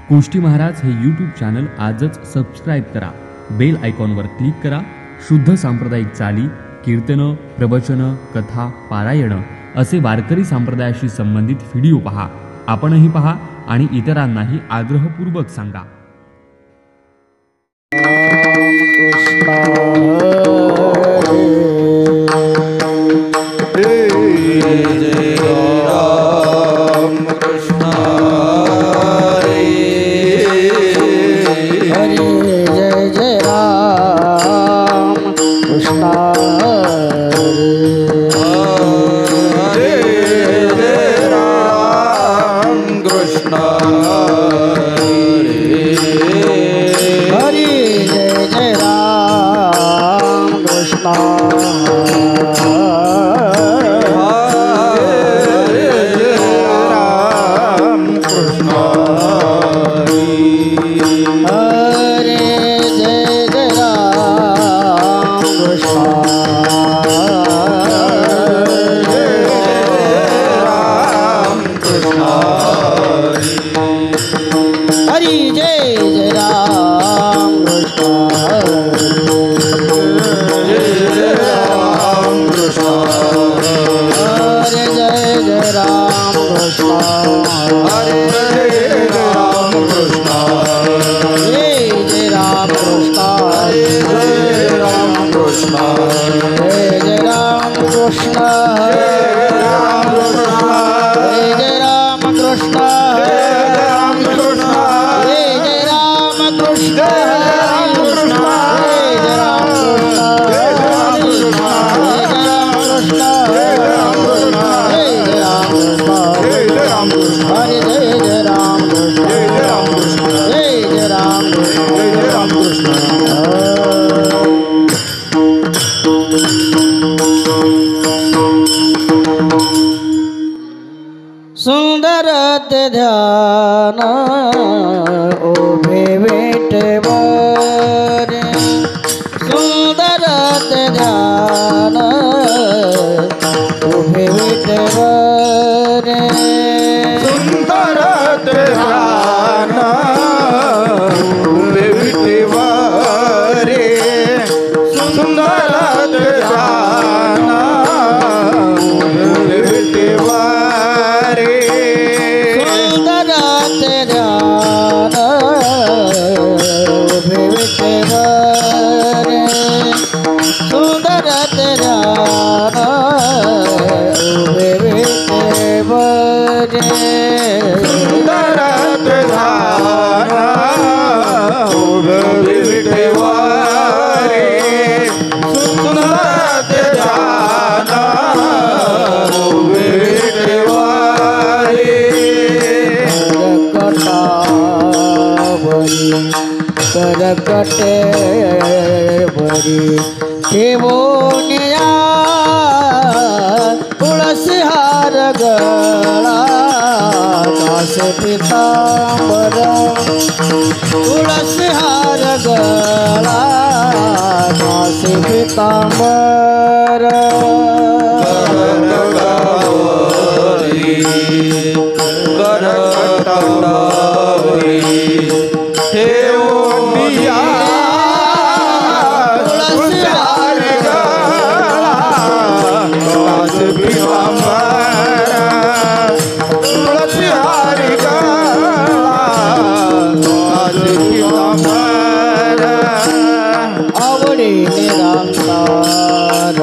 कुष्टी महाराज हे YouTube channel आजच subscribe करा, बेल आयकॉनवर क्लिक करा. शुद्ध सांप्रदायिक चाली, कीर्तनं, प्रवचनं, कथा, पारायणं असे वारकरी संप्रदायाशी संबंधित व्हिडिओ पहा. आपणही पहा आणि इतरांनाही आग्रहपूर्वक सांगा. सुंदर ध्यान उभे विठवर, सुंदर ध्यान उभे विठवर, सुंदर ध्यान उभे विठवर, सुंदर ध्यान उभे विठवर, सुंदर ध्यान उभे विठवर, सुंदर ध्यान उभे विठवर, सुंदर ध्यान उभे विठवर, सुंदर ध्यान उभे विठवर, करकटे बरी ठेवोनिया तुळसी हार गळा, दास पितांबर तुळसी हार गळा, दास पितांबर, ठेवोनिया तुळसी हार गळा, दास पितांबर, तुळसी हार गळा, दास पितांबर, आवडे निरांतार,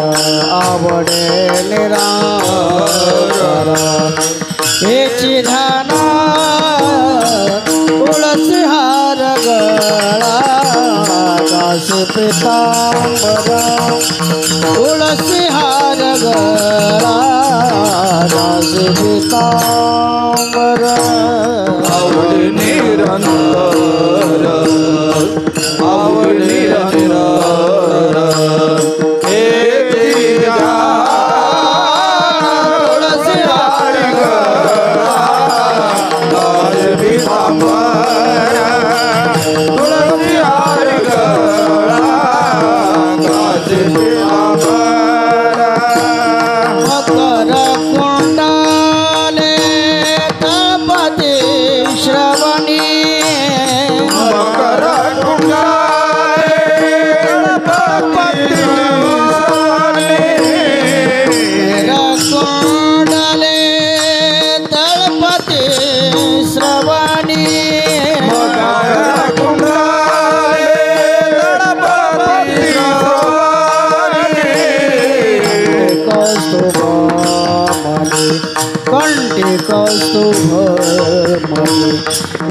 आवडे निरांतार, हेची ध्याना तुळसी हार गळा, दास पितांबर, तुळसी हार गळा, दास पितांबर, आवड निरंतर, आवड निरंतर, हे दिव्या तुळसी हार गळा, दास पितांबर, तुळसी हार गळा, दास पितांबर, मकर कुंडाले तळपत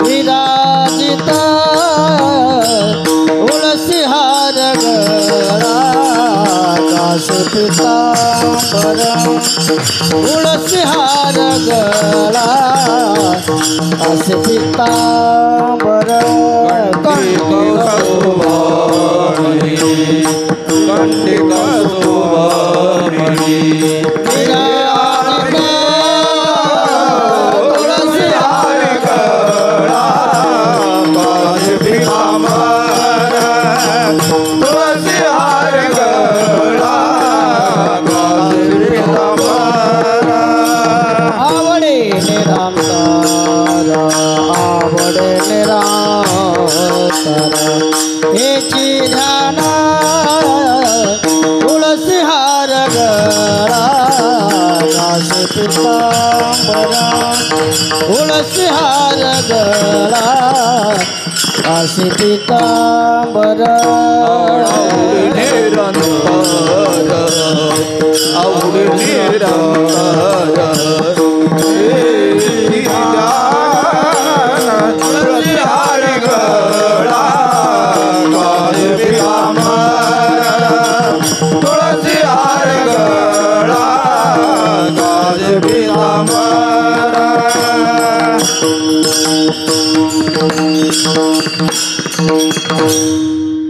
विराजित तुळसी हार गळा काशी पीतांबर तुळसी हार गळा काशी पीतांबर आवडे निरांतर हेची ध्यान तुळसी हार गळा काशी पीतांबर तुळसी हार गळा काशी पीतांबर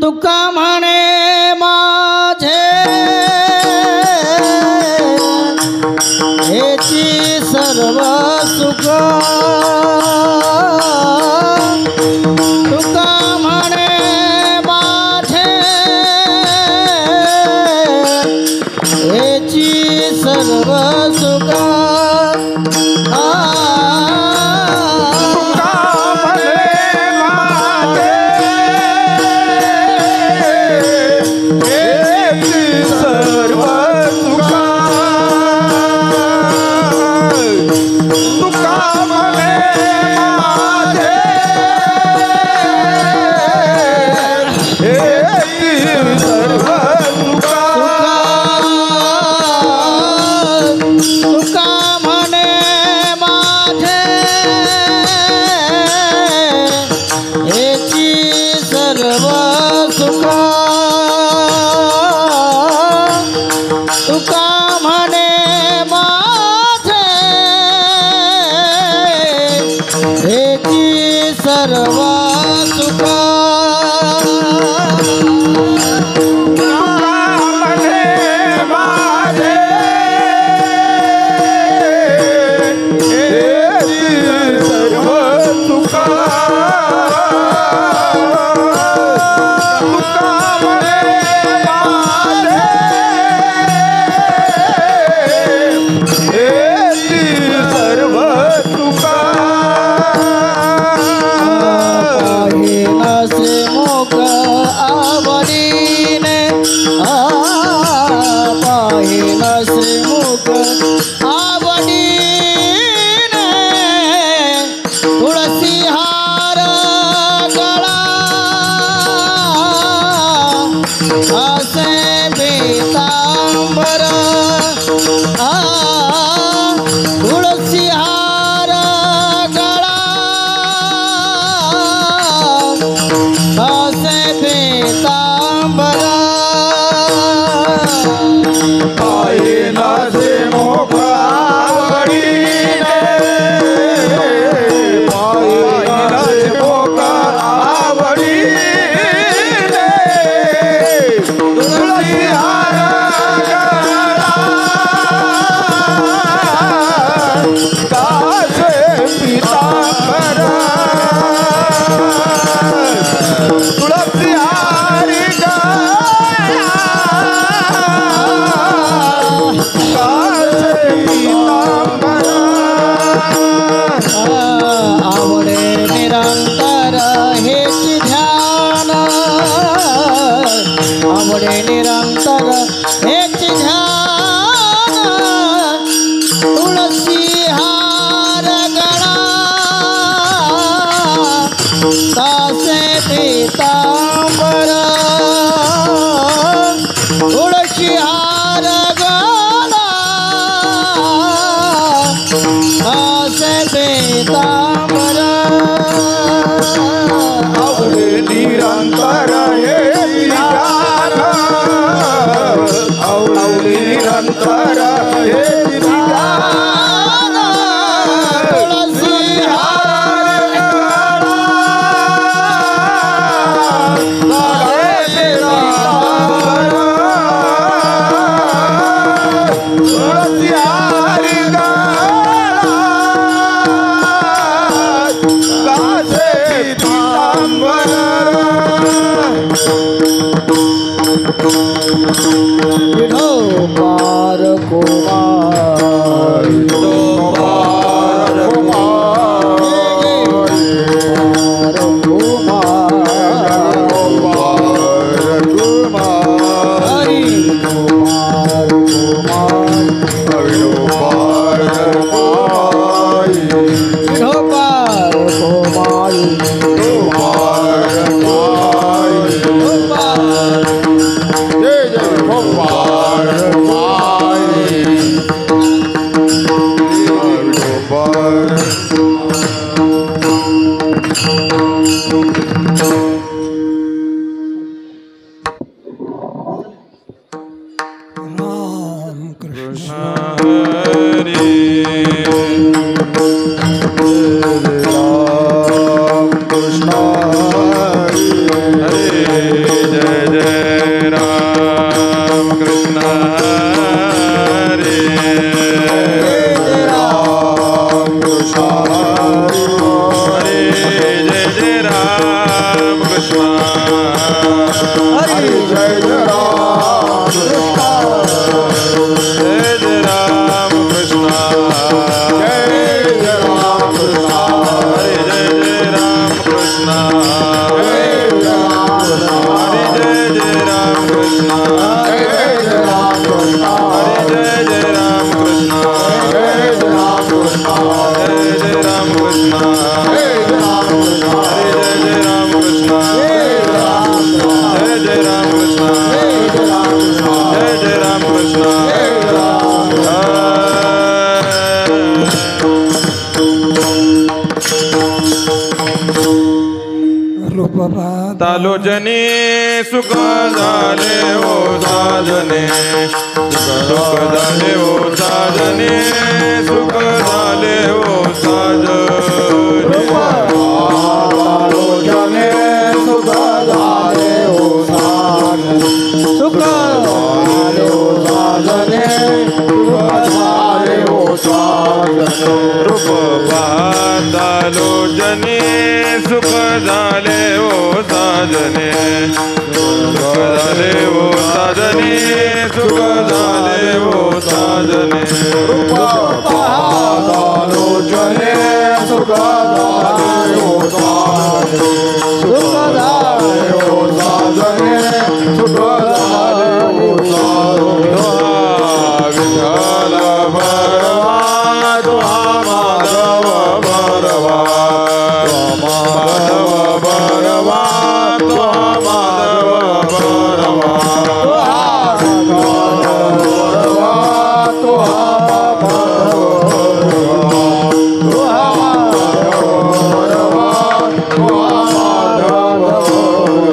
तुका म्हणे माझे विठोबार कुमार विठोबार तालोजनी सुख झाले ओ साजने सुख झाले ओ साजने सुख झाले ओ साजने तालोजने सुख झाले ओ साजने सुख झाले ओ साजने सुख झाले ओ साजने रूप तालोजनी सुख झाले ओ साजने सुख झाले ओ साजने सुख झाले ओ साजने रूप तालोजने सुख झाले ओ साजने सुख झाले ओ साजने सुख झाले ओ साजने विठ्ठल बरवा तुहा माधव बरवा माधव बरवा तुहा माधव बरवा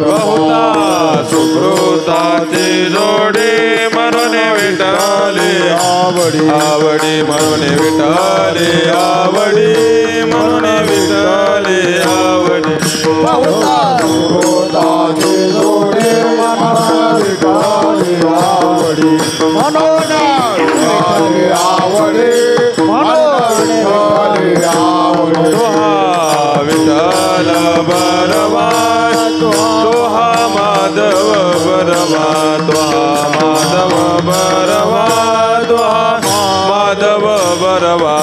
बहुता सुकृताची जोडी म्हणून विठ्ठले आवडी म्हणून विठ्ठले आवडी म्हणून विठ्ठले आवडी बहुता सुकृताची जोडी म्हणून विठ्ठले आवडी म्हणून विठ्ठले आवडी म्हणून विठ्ठले आवडी तुहा विठ्ठल बरवा तुहा माधव बरवा तुहा माधव बरवा तुहा माधव बरवा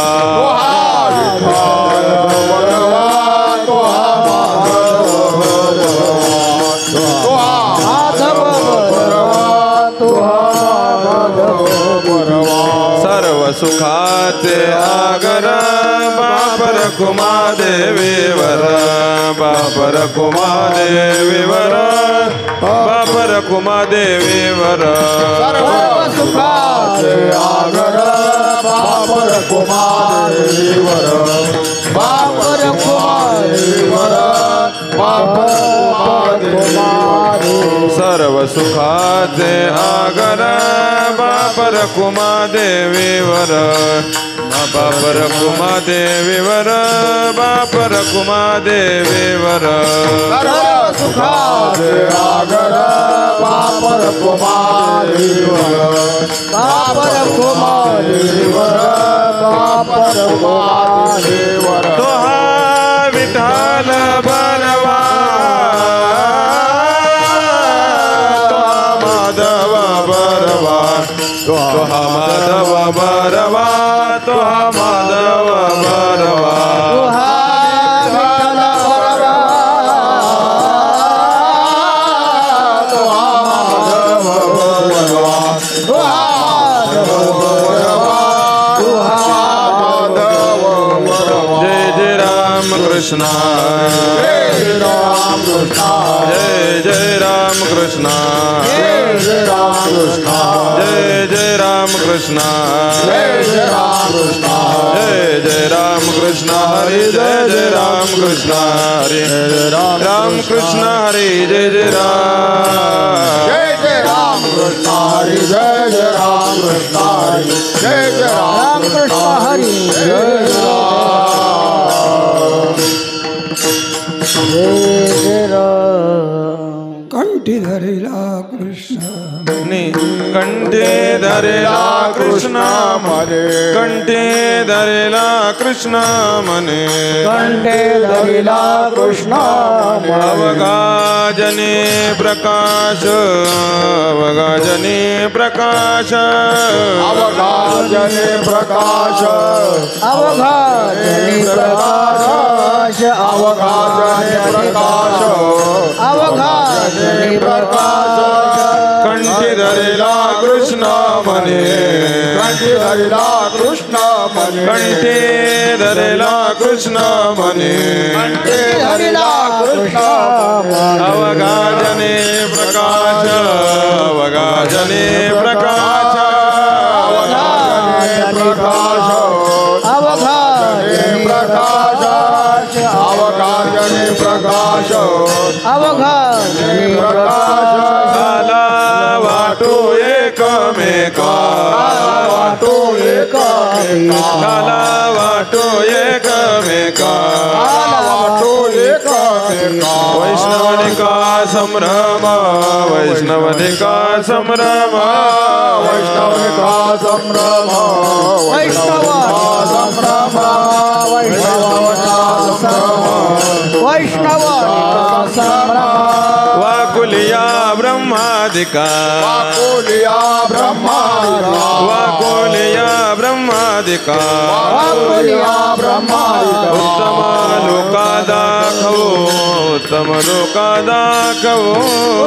सर्व सुखाचे आगर बापर कुमादेवीवर बापर कुमादेवीवर बापर कुमादेवीवर सर्व सुखाचे आगर बापर कुमादेवीवर बापर कुमादेवीवर बापर कुमादेवीवर सर्व सुखाचे आगर बापर कुमादेवीवर बापर कुमादेवीवर बापर कुमादेवीवर सर्व सुखाचे आगर बापर कुमादेवीवर बापर कुमादेवीवर बापर कुमादेवीवर तुहा विठ्ठल बरवा तुहा माधव तो हा माधव बरवा तो हा माधव बरवा कृष्ण जय राम कृष्ण जय राम कृष्ण जय राम कृष्ण जय राम कृष्ण जय राम कृष्ण जय राम कृष्ण हरि जय राम कृष्ण हरि राम कृष्ण हरि जय राम कृष्ण हरि जय राम कृष्ण हरि जय राम कृष्ण हरि जय कंठी धरेला कृष्ण कंठे धरेला कृष्ण मने कंठे धरेला कृष्ण मने कंठे धरेला कृष्ण अवगाजने प्रकाश अवगाजने प्रकाश अवगाजने प्रकाश अवगाजने प्रकाश अवगाजने प्रकाश अवगाजने प्रकाश कंठी धरेला कृष्ण मने कंठी धरेला कृष्ण मने कंठे धरेला कृष्ण मने कंठी धरेला कृष्ण अवगाजने प्रकाश अवगाजने प्रकाश अवगाजने प्रकाश अवगाजने प्रकाश अवगाजने प्रकाश अवगाजने प्रकाश काला वाटो एकमेका वाटो एकमेका काला वाटो एकमेका वाटो एकमेका वैष्णवनिका संभ्रम वैष्णवनिका संभ्रम वैष्णवनिका संभ्रम वैष्णवनिका संभ्रम वैष्णवनिका संभ्रम वैष्णवनिका संभ्रम वाकुलिया ब्रह्मादिका वाकुलिया ब्रह्मादिका वाकुलिया ब्रह्मादिका वाकुलिया ब्रह्मादिका उत्तम लोका दाखवो उत्तम लोका दाखवो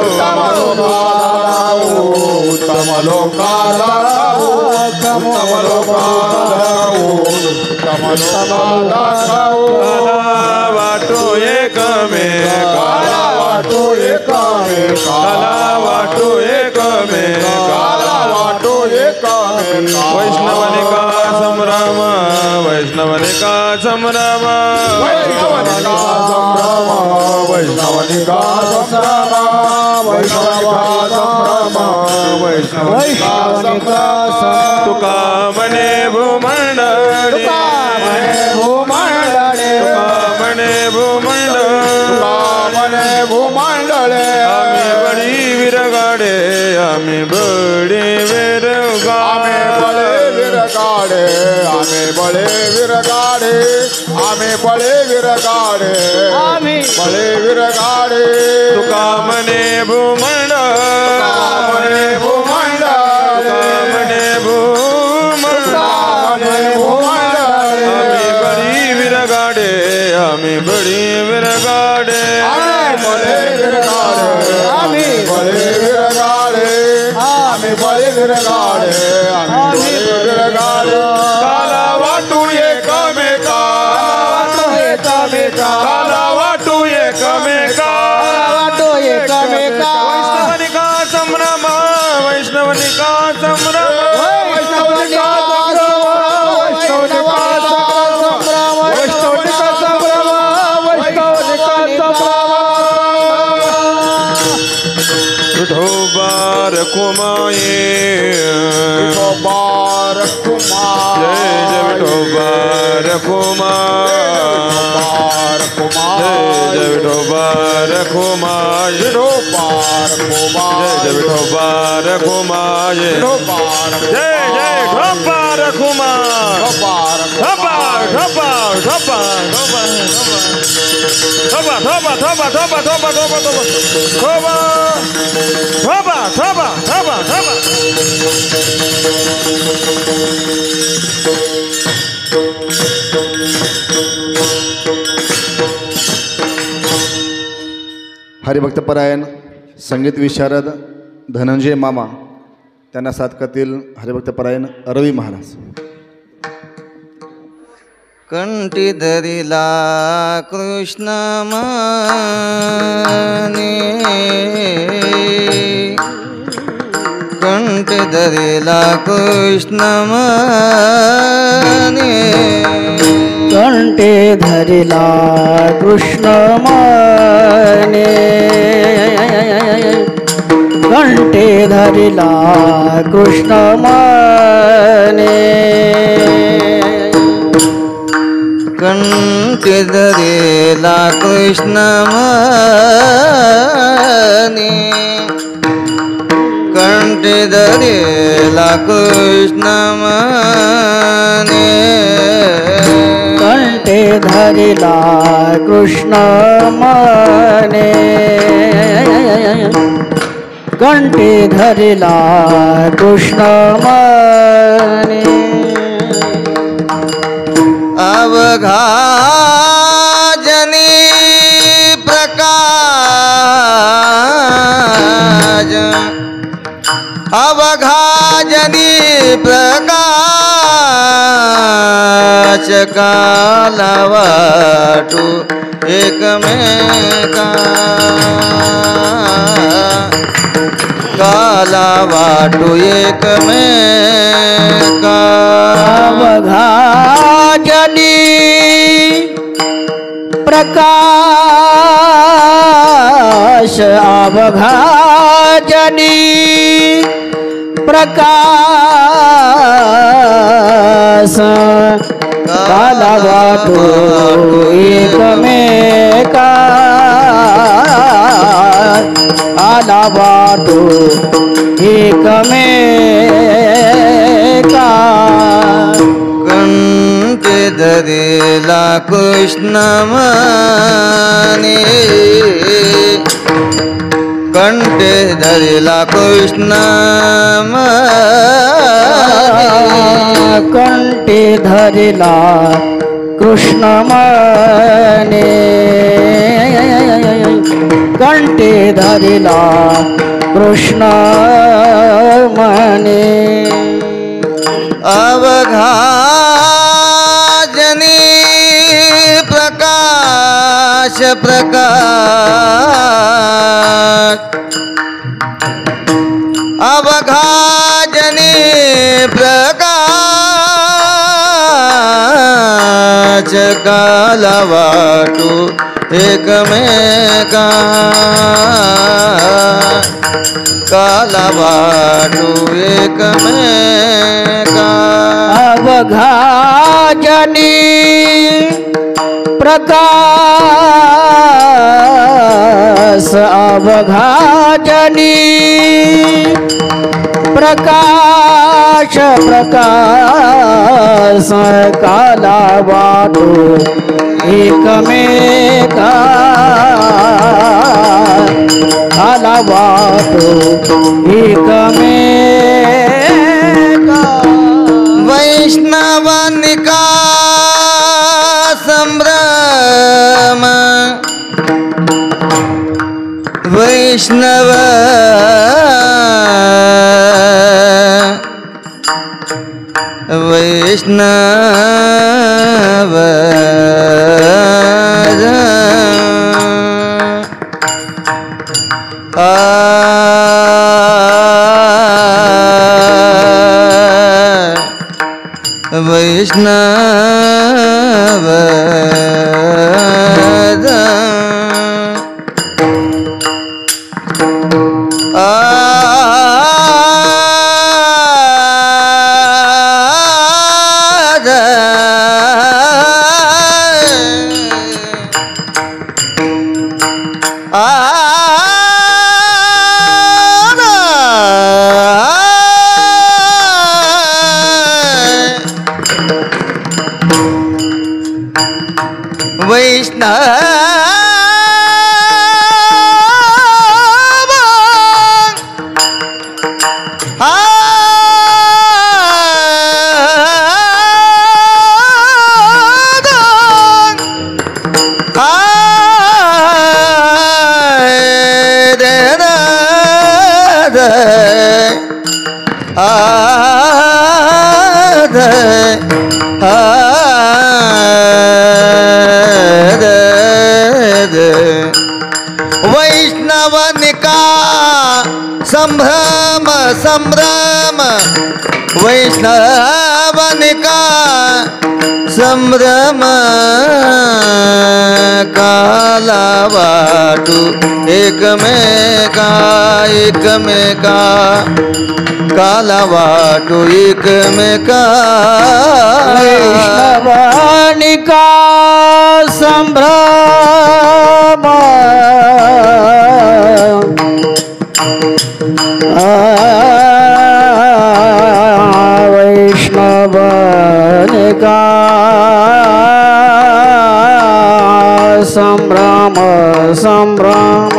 उत्तम लोकादारो उत्तम लोकादारो उत्तम लोकादारो उत्तम लोकादारो काला वाटो एकमेका काला वाटो एकमेका काला वाटो एकमेका काला वाटो एकमेका वैष्णवनिका संभ्रम वैष्णवनिका संभ्रम वैष्णवनिका संभ्रम वैष्णवनिका संभ्रम वैष्णवनिका संभ्रम वैष्णवनिका संभ्रम तुका मने भूमंडळी भूमंडळे तुका मने भूमंडळ मने भूमंडळे आम्ही बळी विरगाडे आम्ही बळी आम्ही बळे विरगाडे आम्ही बळे विरगाडे आम्ही बळे विरगाडे आम्ही बळे विरगाडे तुका मने भूमंडळ मने भूमंडळे तुका मने भूमंडळ मने भूमंडळे आम्ही बळी विरगाडे आम्ही बळी विरगाडे आम्ही बळे विरगाडे आम्ही बळे विरगाडे आम्ही बळे विरगाडे आम्ही बळे विरगाडे काला वाटू एकमेका काला वाटू एकमेका वैष्णवनिका संभ्रम वैष्णवनिका संभ्रम विठोबा रखुमाये जय जय विठोबा रखुमा जय जय विठोबा रखुमाये जय जय विठोबा रखुमाये जय जय विठोबा रखुमा ढोबा ढोबा ढोबा ढोबा ढोबा thoba thoba thoba thoba thoba thoba thoba thoba thoba thoba thoba हरिभक्तपरायण संगीत विशारद धनंजय मामा त्यांना साथ करतील हरिभक्तपरायण रवी महाराज. कंठी धरिला कृष्ण माने कंठी धरिला कृष्ण माने कंठी धरिला कृष्ण माने कंठी धरिला कृष्ण माने कंठी धरिला कृष्ण माने कंठी धरिला कृष्ण माने कंठी धरिला कृष्ण माने कंठी धरिला कृष्ण माने अवघा जनी प्रकाश अवघा जनी प्रकाश काला वाटू एकमेका काला वाटू एकमेका अवघा जनी प्रकाश अवघा जनी प्रकाश काला वाटू एकमेका काला वाटू एकमेका कंठी धरिला कृष्ण माने कंठी धरिला कृष्ण माने कंठी धरिला कृष्ण माने कंठी धरिला कृष्ण माने अवघा जनी प्रकाश प्रकाश अवघा जनी प्रकाश काला वाटू एकमेका काला वाटू एकमेका अवघा जनी प्रकाश अवघा जनी प्रकाश प्रकाश काला वाटू एकमेका काला वाटू एकमेका वैष्णवानिका संभ्रम वैष्णव वैष्णव वैष्णव वैष्णव वैष्णवनिका संभ्रम संभ्रम वैष्णवनिका संभ्रम काला वाटू एकमेका एकमेका काला वाटू एकमेका वैष्णवानिका संभ्रम वैष्णवानिका संभ्रम संभ्रम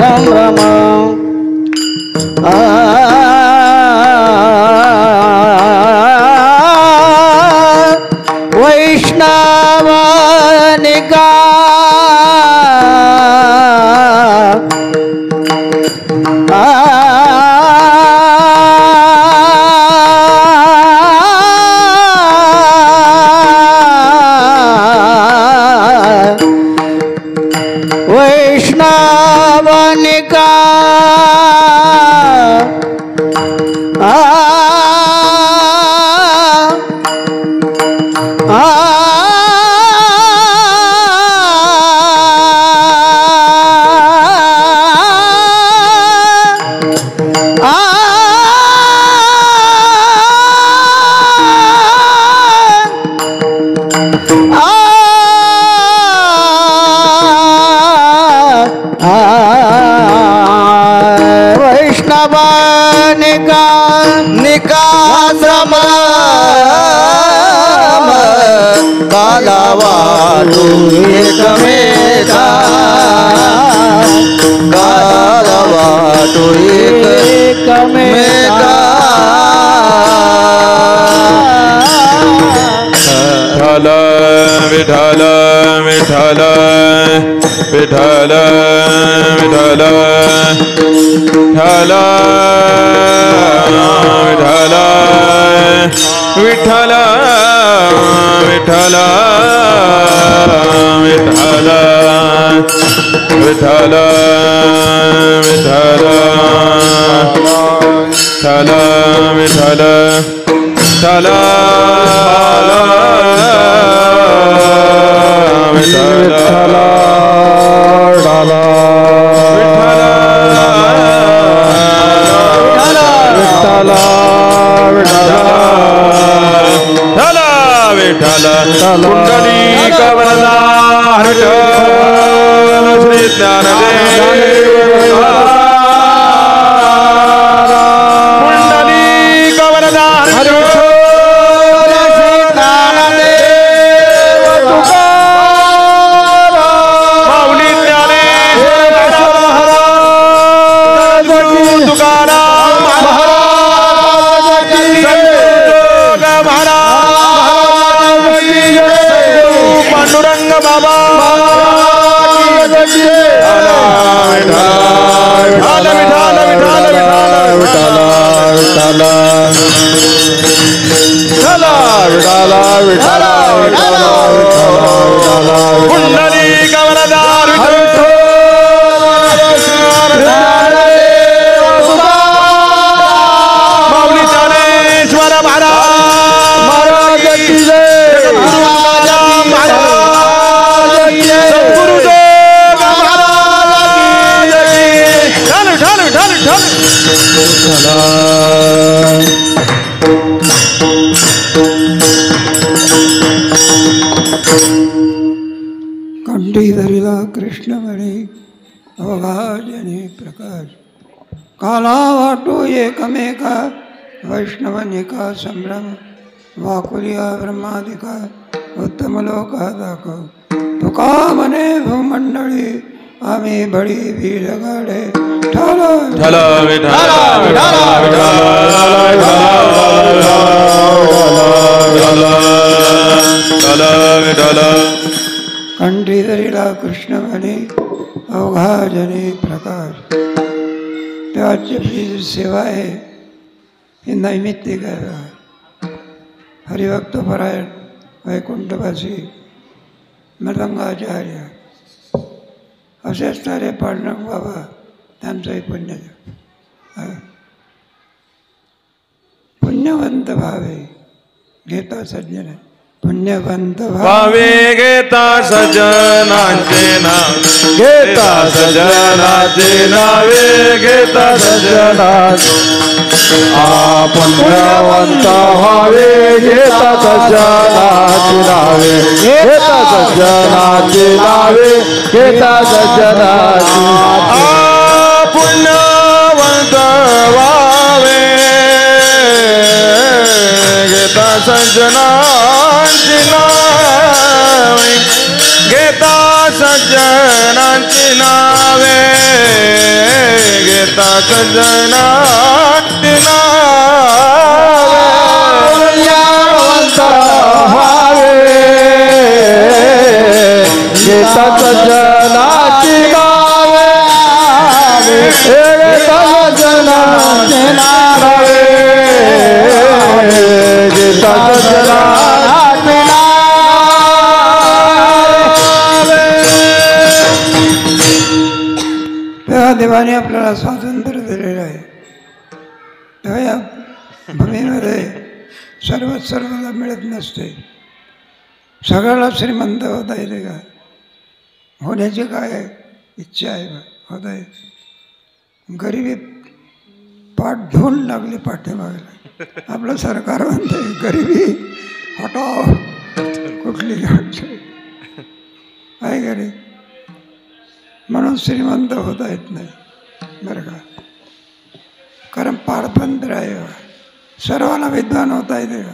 संभ्रम वैष्णवानिका वैष्णवानिका वैष्णवानिका निकाश्रम काला वाटू एकमेका काला वाटू एकमेका विठ्ठल विठ्ठल विठ्ठल विठ्ठल विठ्ठल विठ्ठल विठ्ठल विठ्ठल विठ्ठल विठ्ठल विठ्ठल विठ्ठल विठ्ठल कुंडलिक वरदा हरिचरण श्री ज्ञानदेव कुंडलिक वरदा हरिचरण श्री ज्ञानदेव माऊली ज्ञानेश्वर महाराज तुकाराम महाराज संत महाराज पांडुरंग बाबा कुंडली कवरदार माऊली ज्ञानेश्वर महाराज कंठी धरिला कृष्णमणी अवघाजने प्रकाश काला वाटो एकमेका वैष्णवनिका संभ्रम वाकुलिया ब्रह्मादिका उत्तम लोका दाखव तुका मने भूमंडळी आम्ही बडी भीड गाडे ठालो कंठी धरिला कृष्ण म्हणे अवघा जने प्रकाश. तेव्हाची आपली जी सेवा आहे ही नैमित्तिक आहे. हरिभक्तपरायण वैकुंठवासी मृदंगाचार्य असे असणारे पांडुरंग बाबा त्यांचंही पुण्य आहे. पुण्यवंत भावे घेता सज्जन पुण्यवंत भावे घेता सज्जनांचे नाव घेता सज्जनाचे नावे घेता सज्जनाचे पुण्यवंत व्हावे घेता सज्जनाची नावे घेता सज्जनाची नावे घेता सज्जनाची पुण्यवंत व्हावे घेता सज्जनांची नावे घेता सज्जनांची नावे घेता सज्जनांची नावे पुण्यवंत व्हावे घेता सज्जनाची नावे घेता सज्जनाची नावे घेता सज्जनाची तेव्हा देवाने आपल्याला स्वातंत्र्य दिलेलं आहे. तेव्हा या भूमीमध्ये सर्वाला मिळत नसते. सगळ्याला श्रीमंत होता येते का? होण्याची काय इच्छा आहे का? होता येते. गरिबी पाठ धुवून लागली पाठीमागला. आपलं सरकार म्हणते गरिबी हटाव कुठली अडचण आहे गरीब म्हणून श्रीमंत होता येत नाही बरं का. कारण पारतंत्र्य आहे का? सर्वाला विद्वान होता येते का?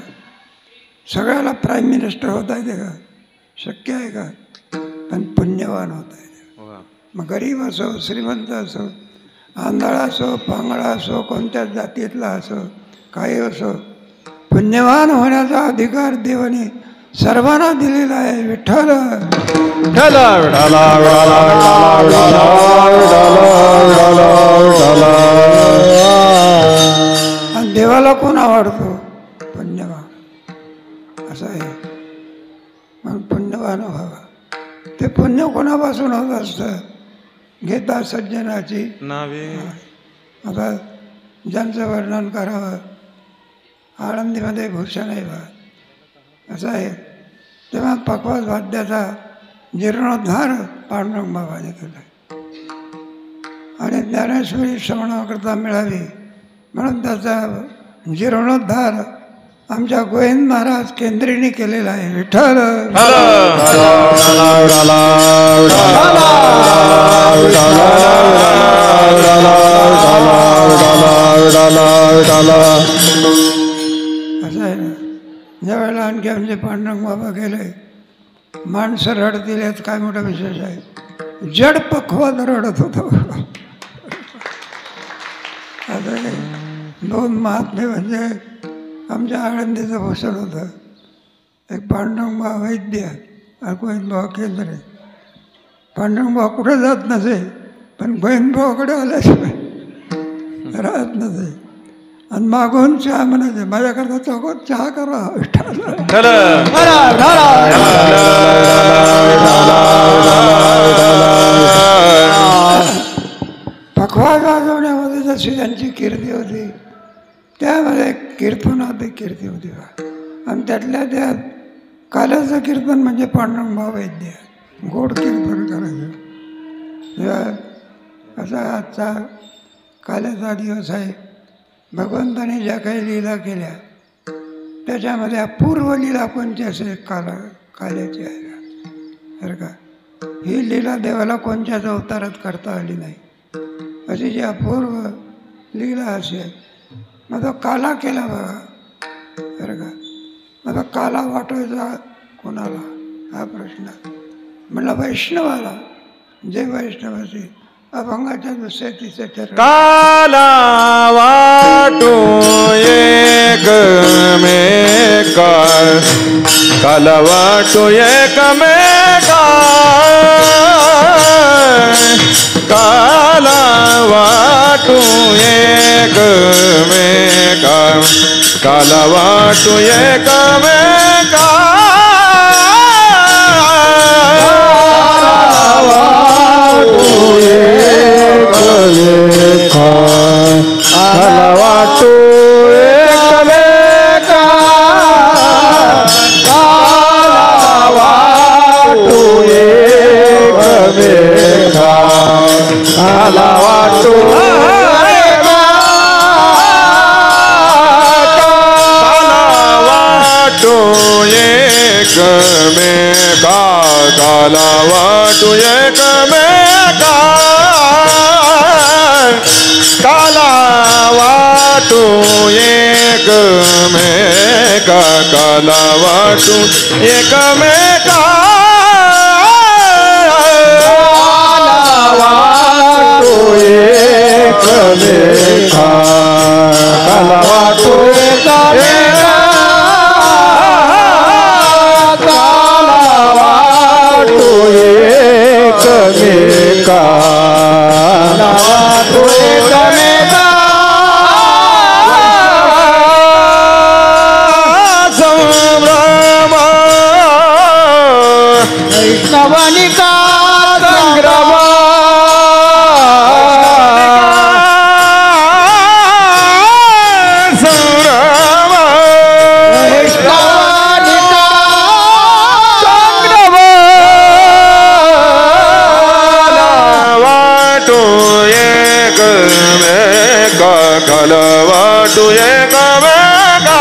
सगळ्याला प्राईम मिनिस्टर होता येते का? शक्य आहे का? पण पुण्यवान होता येते. मग गरीब असो श्रीमंत असो आंधळा असो पांगळा असो कोणत्याच जातीतला असो काही असो पुण्यवान होण्याचा अधिकार देवाने सर्वांना दिलेला आहे. विठ्ठल आणि देवाला कोण आवडतो? पुण्यवान असं आहे. मग पुण्यवान व्हावा. ते पुण्य कोणापासून होत असतं? घेता सज्जनाची नावे. आता ज्यांचं वर्णन करावं आळंदीमध्ये भूषण आहे बा असं आहे. तेव्हा पक्वास वाद्याचा जीर्णोद्धार पांडुरंग बाबाने केला आणि ज्ञानेश्वरी श्रवणाकरता मिळावी म्हणून त्याचा जीर्णोद्धार आमच्या गोविंद महाराज केंद्रीने केलेला आहे. विठ्ठल असं आहे ना. ज्यावेळेला आणखी आमचे पांडुरंग बाबा गेले माणसं रडतील यात काय मोठा विशेष आहे. जड पखवाद रडत होतो. असं आहे. दोन महात्मे म्हणजे आमच्या आळंदीचं भूषण होतं. एक पांडुरंगबा वैद्य आणि गोविंदभाऊ केंद्रे. पांडुरंगबा कुठे जात नसे पण गोविंदभाऊकडे आल्याशिवाय राहत नसे आणि मागून चहा म्हणायचे माझ्याकरता चौकात चहा करा. पखवाज वाजवण्यामध्ये जशी त्यांची कीर्ती होती त्यामध्ये कीर्तनात कीर्ती होती आणि त्यातल्या त्यात काल्याचं कीर्तन म्हणजे पांडुरंगभाऊ वैद्य गोड कीर्तन करायचं. असा आजचा काल्याचा दिवस आहे. भगवंताने ज्या काही लीला केल्या त्याच्यामध्ये अपूर्व लीला कोणती असेल काल्याची आहे बरं का. ही लीला देवाला कोणत्याच अवतारात करता आली नाही. अशी जी अपूर्व लीला असेल मग तो काला केला बघा बरं का. मग काला वाटायचा कोणाला हा प्रश्न म्हणला वैष्णवाला. जे वैष्णव असेल अभंगाच्या दुसऱ्या तिसऱ्या चरण काला वाटो एकमेका काला वाटो एकमेका काला वाटू एकमेका वाटू एकमेका वाटू एकमेका वाटू एकमेका काला वाटू एकमेका काला वाटू एकमेका काला वाटू एकमेका वाटू एकमेका काला वाटू एकमेका एकमेका वाटू एकमेका संभ्रम वैष्णवनिका संग्रम संभ्रम वैष्णवनिका संग्रम वाटू एकमेका काला वाटू एकमेका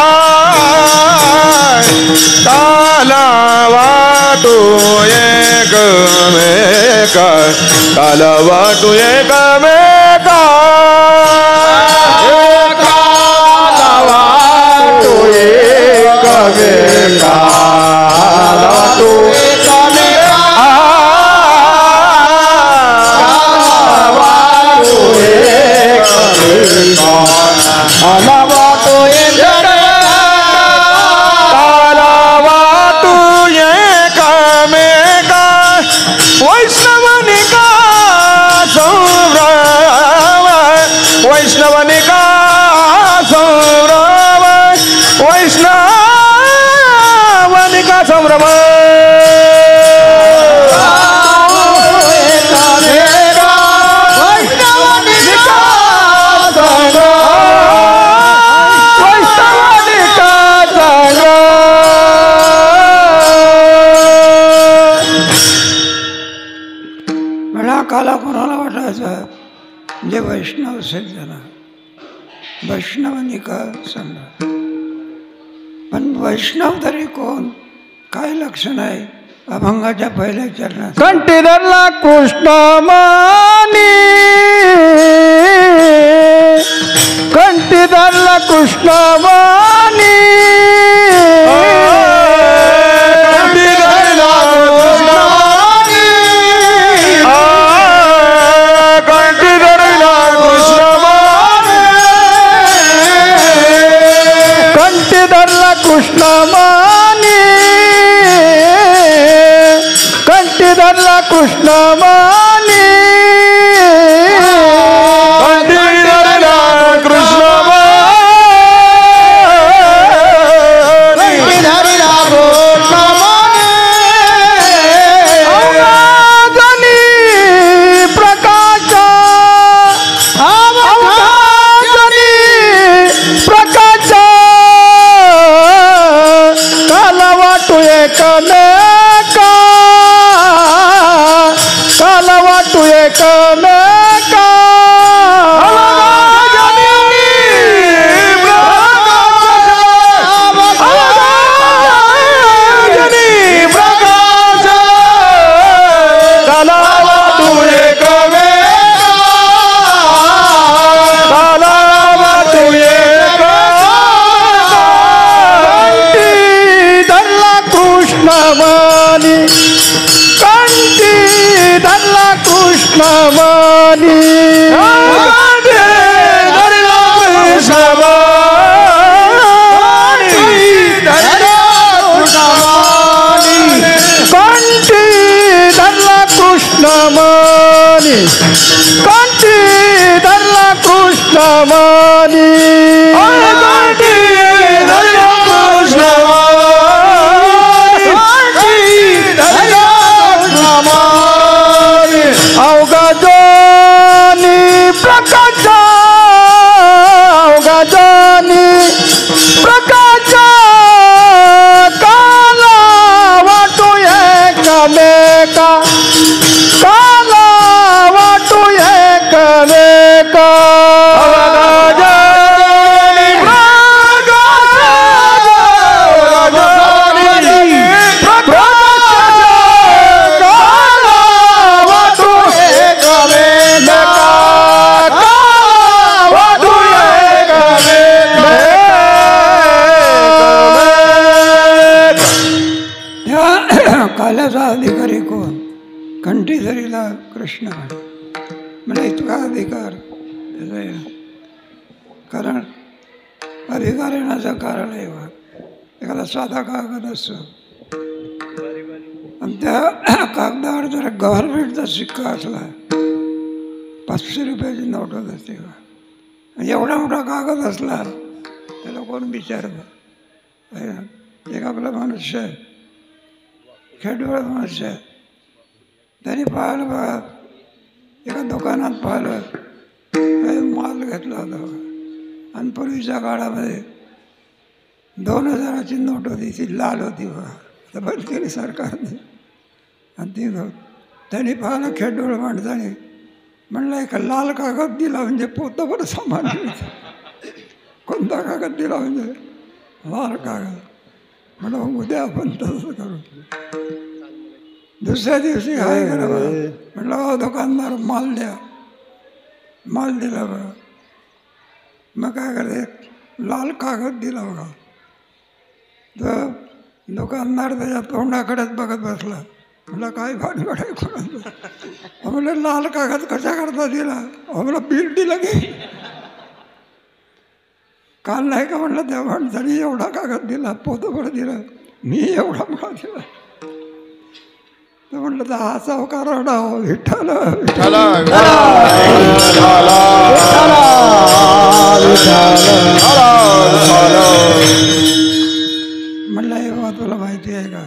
काला वाटू एकमेका काला वाटू एकमेका काला वाटू एकमेका वाटू एकमेका वाटू एकमेका वाटू एकमेका काला वाटू एकमेका वैष्णवनिका संभ्रम वैष्णवनिका संभ्रम वैष्णवनिका संभ्रम मला काला कोणाला वाटायचा जे वैष्णव सिद्ध ना वैष्णवनिका समजा पण वैष्णव तरी कोण काय लक्षण आहे अभंगाच्या पहिल्या चरणात कंठी धरला कृष्ण मानी कंठी धरला कृष्ण मानी कंठी धरला कृष्ण मानी कंठी धरला कृष्ण मानी कंठी धरला कृष्ण मानी कंठी धरला कृष्ण मानी कंठी धरला कृष्ण मानी धरला कृष्ण मानी प्रकाश प्रकाश काला वाटू एकमेका काला वाटू एकमेका कंठी धरला कृष्ण मानी कंठी धरला कृष्ण मानी कंठी धरला कृष्ण मानी कंठीधरीला कृष्ण म्हणजे इतका अधिकार कारण अधिकार येण्याचं कारण आहे बा. एखादा साधा कागद असतो आणि त्या कागदावर जर गव्हर्नमेंटचा शिक्का असला 500 रुपयाची नोट होत असते बा. एवढा मोठा कागद असला त्याला कोण विचारतं. एक आपला मनुष्य आहे, खेडवळ मनुष्य आहे, त्याने पाहिलं बघा एका दुकानात पाहिलं माल घेतला होता आणि पूर्वीच्या काळामध्ये 2000ची नोट होती, ती लाल होती बघा, आता बंद केली सरकारने. आणि ती त्याने पाहिलं खेडवळ माणसाने म्हणलं एक लाल कागद दिला म्हणजे पोतं बरं सामान मिळतं. कोणता कागद दिला म्हणजे लाल कागद. म्हणलं उद्या आपण तसं करू. दुसऱ्या दिवशी काय करावं म्हटलं दुकानदार माल द्या. माल दिला बघा. मग काय करते लाल कागद दिला बघा. तर दुकानदार त्याच्या तोंडाकडेच बघत बसला. म्हटलं काय भानगड आहे कोणाचं. म्हणलं लाल कागद कशा करता दिला. म्हणलं बिल दिलं की काल नाही का म्हटलं त्या माणसाने एवढा कागद दिला, पोतभर दिला, मी एवढा मोठा दिला. तर म्हटलं तर हा सावकार विठ्ठल म्हटलं हे बाबा तुला माहिती आहे का,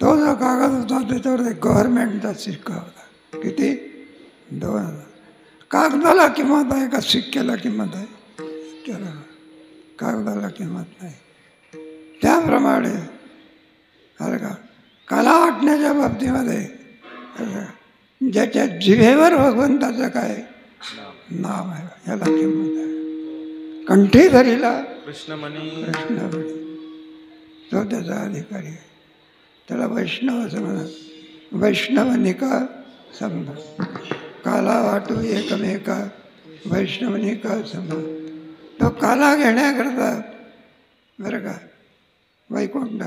तो जो कागद होता त्याच्यावर गव्हर्नमेंटचा शिक्का होता. किती 2000. कागदाला किंमत आहे का शिक्क्याला किंमत आहे. कागदाला किंमत नाही. त्याप्रमाणे अरे का कला वाटण्याच्या बाबतीमध्ये ज्याच्या जिभेवर भगवंताचं काय नाव आहे याला किंमत आहे. कंठीधरीला कृष्णमणी तो त्याचा अधिकारी आहे. त्याला वैष्णव असं म्हणत. वैष्णवनिका समजा काला वाटू एकमेका वैष्णवनिका समजा. तो काला घेण्याकरता बरं का वैकुंठ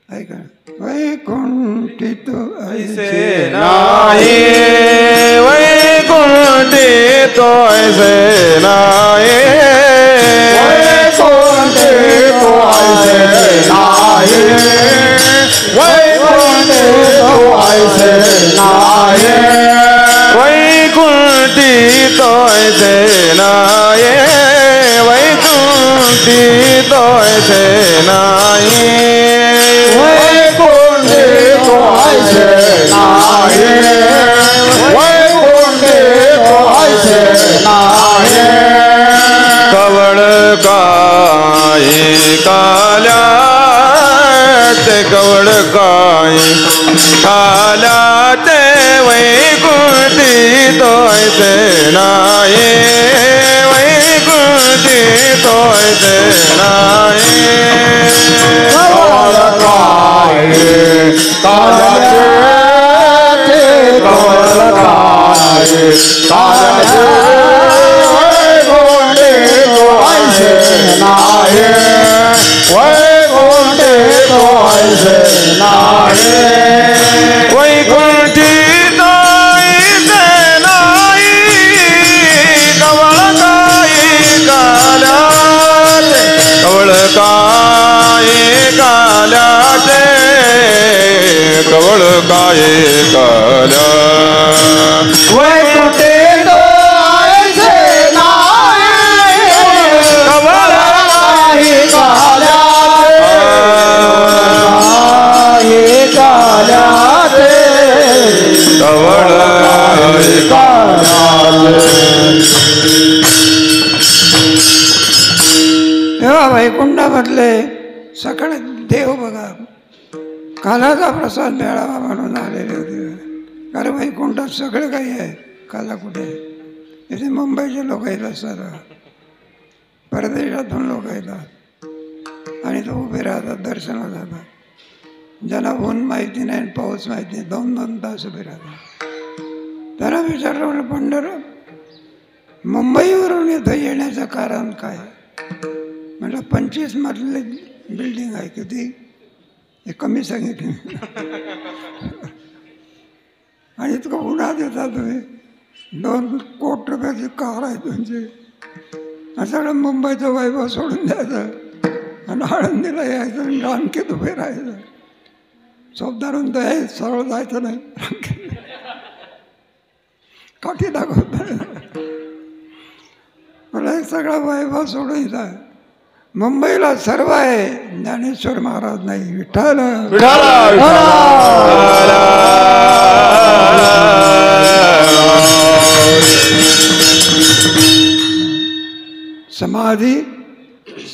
ऐका वैकुंठी तो ऐसे नाही वैकुंठी तो ऐसे नाही वैकुंठी तो ऐसे नाही वैकुंठी तो ऐसे नाही वैकुंठी तो ऐसे नाही वैकुंठी तो ऐसे नाही वैकुंठी तो ऐसे नाही वैकुंठी तो ऐसे नाही कवळ काही काल्या ते कवळ काही काल्या ते वैकुंठी तो ऐसे नाही वैकुंठी तो ऐसे नाही कवळ काय काल्याचे कवळ काय काल्याचे वैकुंठी तो ऐसे नाही वैकुंठी तो ऐसे नाही वैकुंठी तो ऐसे नाही कवळ काही काल्याचे कवळ काही काल्याचे कवळ काही काल्या वैकुंठी तो ऐसे नाही कवळ काही काल्याचे काल्याचे कवळ तेव्हा वैकुंठामधले सगळे देव बघा कालाचा प्रसाद मिळावा म्हणून आलेले होते. कारण वैकुंठात सगळं काही आहे. काला कुठे इथे मुंबईचे लोक येतात सर, परदेशातून लोक येतात आणि तो उभे राहतात, दर्शनाला जातात. ज्यांना ऊन माहिती नाही पाऊस माहिती नाही 2-2 तास उभे राहतात. त्याला विचारलं म्हणलं पंढर मुंबईवरून इथं येण्याचं कारण काय. म्हटलं 25 मजली बिल्डिंग आहे. किती हे कमी सांगितलं. आणि इतकं उन्हात येता तुम्ही, 2 कोटी रुपयाची कार आहे तुमची, आणि सगळं मुंबईचं वैभव सोडून द्यायचं आणि आळंदीला यायचं आणि रांकेत उभे राहायचं. चौदारून तर हे सरळ जायचं नाही, रांकेत काठी दाखवत नाही. मला हे सगळं वैभव सोडून येतं. मुंबईला सर्व आहे, ज्ञानेश्वर महाराज नाही. विठ्ठल समाधी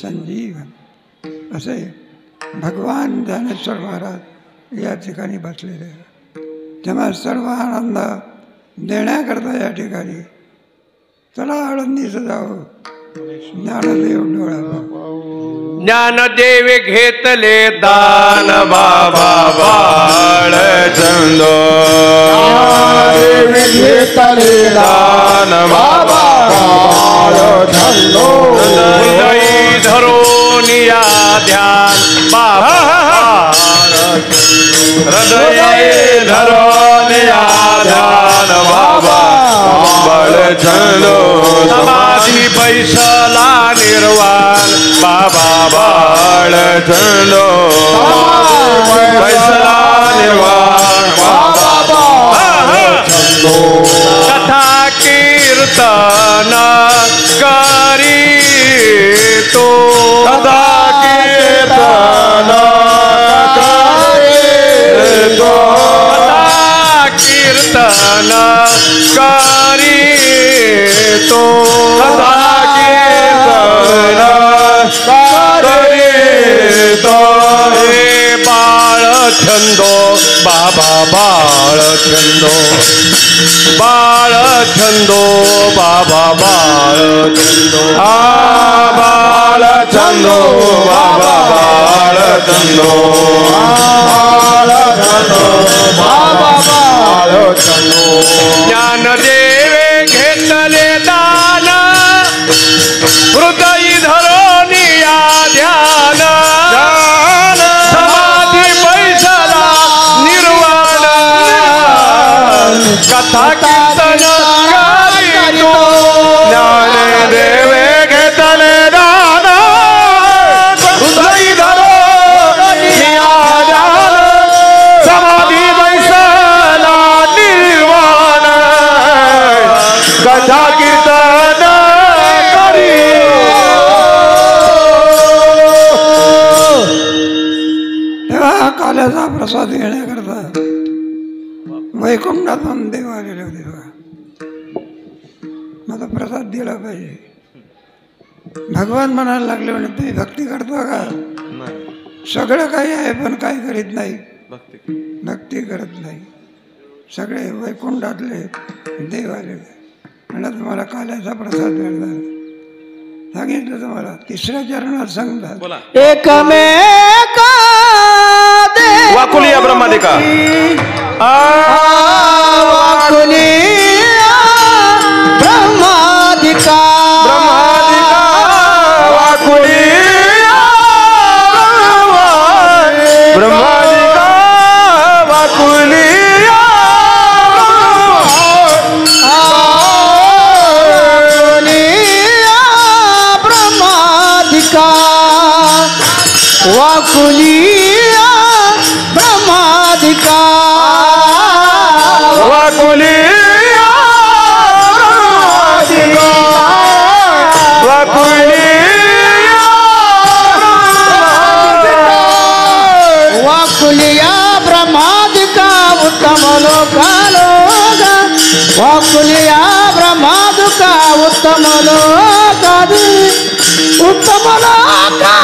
संजीवन असे भगवान ज्ञानेश्वर महाराज या ठिकाणी बसलेले आहे. तेव्हा सर्व आनंद देण्याकरता या ठिकाणी चला आळंदीचं जावं. ज्ञानदेव डोळा ज्ञानदेव घेतले दान बाबा बाळ चंदो. घेतले दान बाबा बाळ चंदो. हृदयी धरून या ध्यान बाबा, हृदयी धरून या ध्यान बाबा बाळ चंदो. समाधी बैसला निर्वाण बाबा बाळ चंदो. बैसला निर्वाण बाबा बाळ चंदो. कथा कीर्तन करी तो, कथा कीर्तन करी तो, कथा कीर्तन करी तो, कथा कीर्तन करी तो. हे बाळ छंदो बाबा बाळ छंदो. बाळ छंदो बाबा बाळ छंदो. बाळ छंदो बाबा बाळ छंदो. बाळ छंदो बाबा बाळ छंदो. ज्ञानदेवे घेतले दान, हृदयी धरून या ध्यान. समाधी बैसला निर्वाण, कथा कीर्तन करीतो. ज्ञानदेवे घेतले दान, हृदयी धरून या ध्यान. समाधी बैसला निर्वाण, कथा कीर्तन करीतो. तेव्हा काल्याचा प्रसाद घेण्याकरता वैकुंठातून देव आलेले होते बघा. माझा प्रसाद दिला पाहिजे. भगवान म्हणायला लागले म्हणे तुम्ही भक्ती करता का? सगळं काही आहे पण काय करीत नाही, भक्ती करत नाही. सगळे वैकुंठातले देव आलेले. म्हणलं तुम्हाला काल्याचा प्रसाद मिळणार. सांगितलं तुम्हाला 3ऱ्या चरणात सांगतात एकमेका वाकुलिया ब्रह्मादिका. वाकुलिया ब्रह्मादिका. वाकुलिया ब्रह्मादिका. वाकुलिया ब्रह्मादिका. वाकुलिया ब्रह्मादिका. वाकुलिया ब्रह्मादिका. वाकुलिया वाकुलिया ब्रह्मादिका. उत्तम लोकालोक. वाकुलिया ब्रह्मादिका. उत्तम लोकादि. उत्तम लोका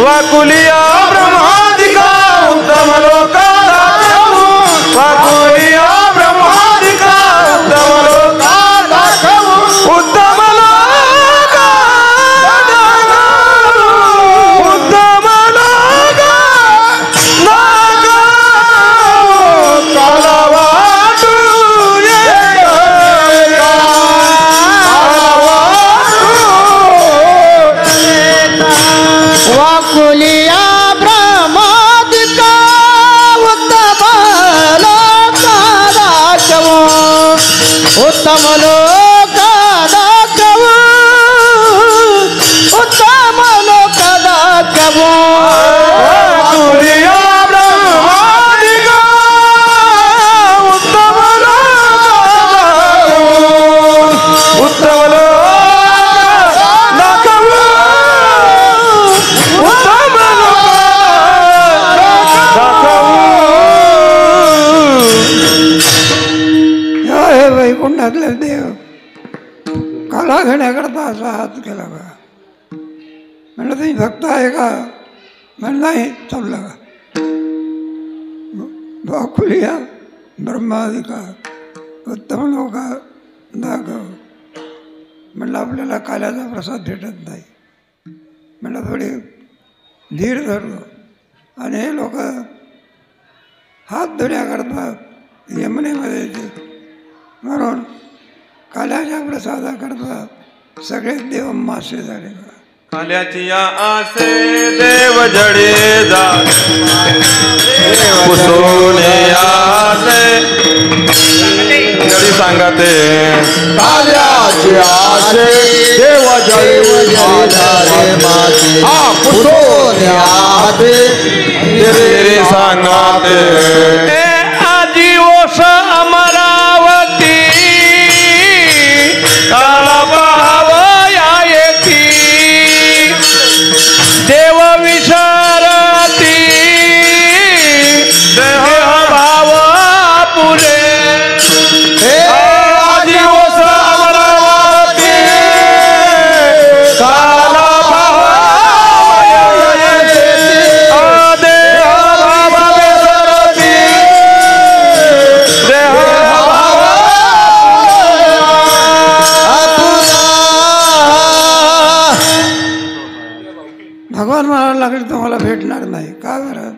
वाकुलिया ब्रह्मादिका. उत्तम लोका दाखवू. वाकुलिया ब्रह्मादिका. उत्तम लोका दाखवू. उत्तम लोका दाखवू. भक्तातले देव काला घेण्याकरता असा हात केला बघा. म्हणलं तुम्ही भक्त आहे का? म्हणलं नाही. चाललं का वाकुलिया ब्रह्माधिकार उत्तम लोक दाखव. म्हणलं आपल्याला काल्याचा प्रसाद भेटत नाही. म्हणलं थोडी धीर धरलो आणि हे लोक हात धुण्याकरता यमुनेमध्ये येते. म्हणून काल्याच्या प्रसादाकरता सगळे देव मासे झाले. काल्याची आसे देव जडे पुसोने आसे जडी सांगते काल्याची आसे देव जळी जडी सांगते आजी ओस अमरावती काला भाव येती देव विचारती देह भाव पुरे आजी ओस अमरावती काला भाव येती देह भाव विचारती देह भगवान म्हणायला लागले तुम्हाला भेटणार नाही. का बरं?